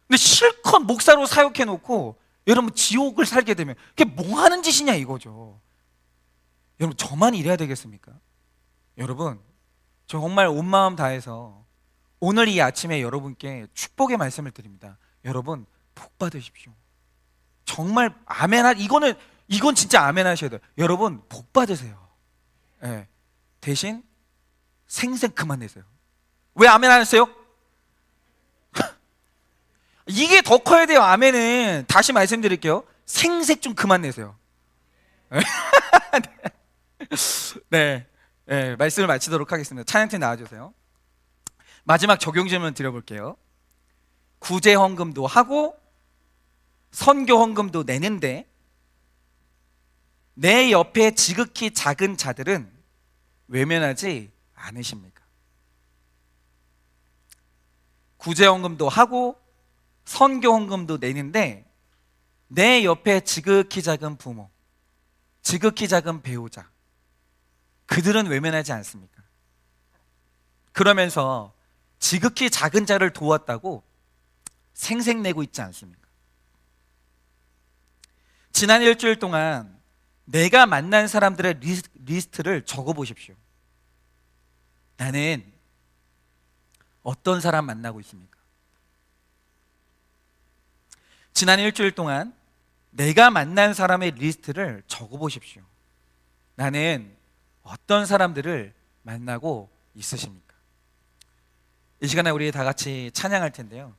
근데 실컷 목사로 사역해 놓고 여러분 지옥을 살게 되면 그게 뭐 하는 짓이냐 이거죠. 여러분 저만 이래야 되겠습니까? 여러분, 저 정말 온 마음 다해서 오늘 이 아침에 여러분께 축복의 말씀을 드립니다. 여러분 복 받으십시오. 정말 이건 진짜 아멘 하셔야 돼요. 여러분 복 받으세요. 네. 대신 생색 그만 내세요. 왜 아멘 안 했어요? 이게 더 커야 돼요. 아멘은. 다시 말씀드릴게요. 생색 좀 그만 내세요. 네. 네, 말씀을 마치도록 하겠습니다. 찬양팀 나와주세요. 마지막 적용 질문 드려볼게요. 구제 헌금도 하고 선교 헌금도 내는데 내 옆에 지극히 작은 자들은 외면하지 않으십니까? 구제 헌금도 하고 선교 헌금도 내는데 내 옆에 지극히 작은 부모, 지극히 작은 배우자, 그들은 외면하지 않습니까? 그러면서 지극히 작은 자를 도왔다고 생색내고 있지 않습니까? 지난 일주일 동안 내가 만난 사람들의 리스트를 적어보십시오. 나는 어떤 사람 만나고 있습니까? 지난 일주일 동안 내가 만난 사람의 리스트를 적어보십시오. 나는 어떤 사람들을 만나고 있으십니까? 이 시간에 우리 다 같이 찬양할 텐데요.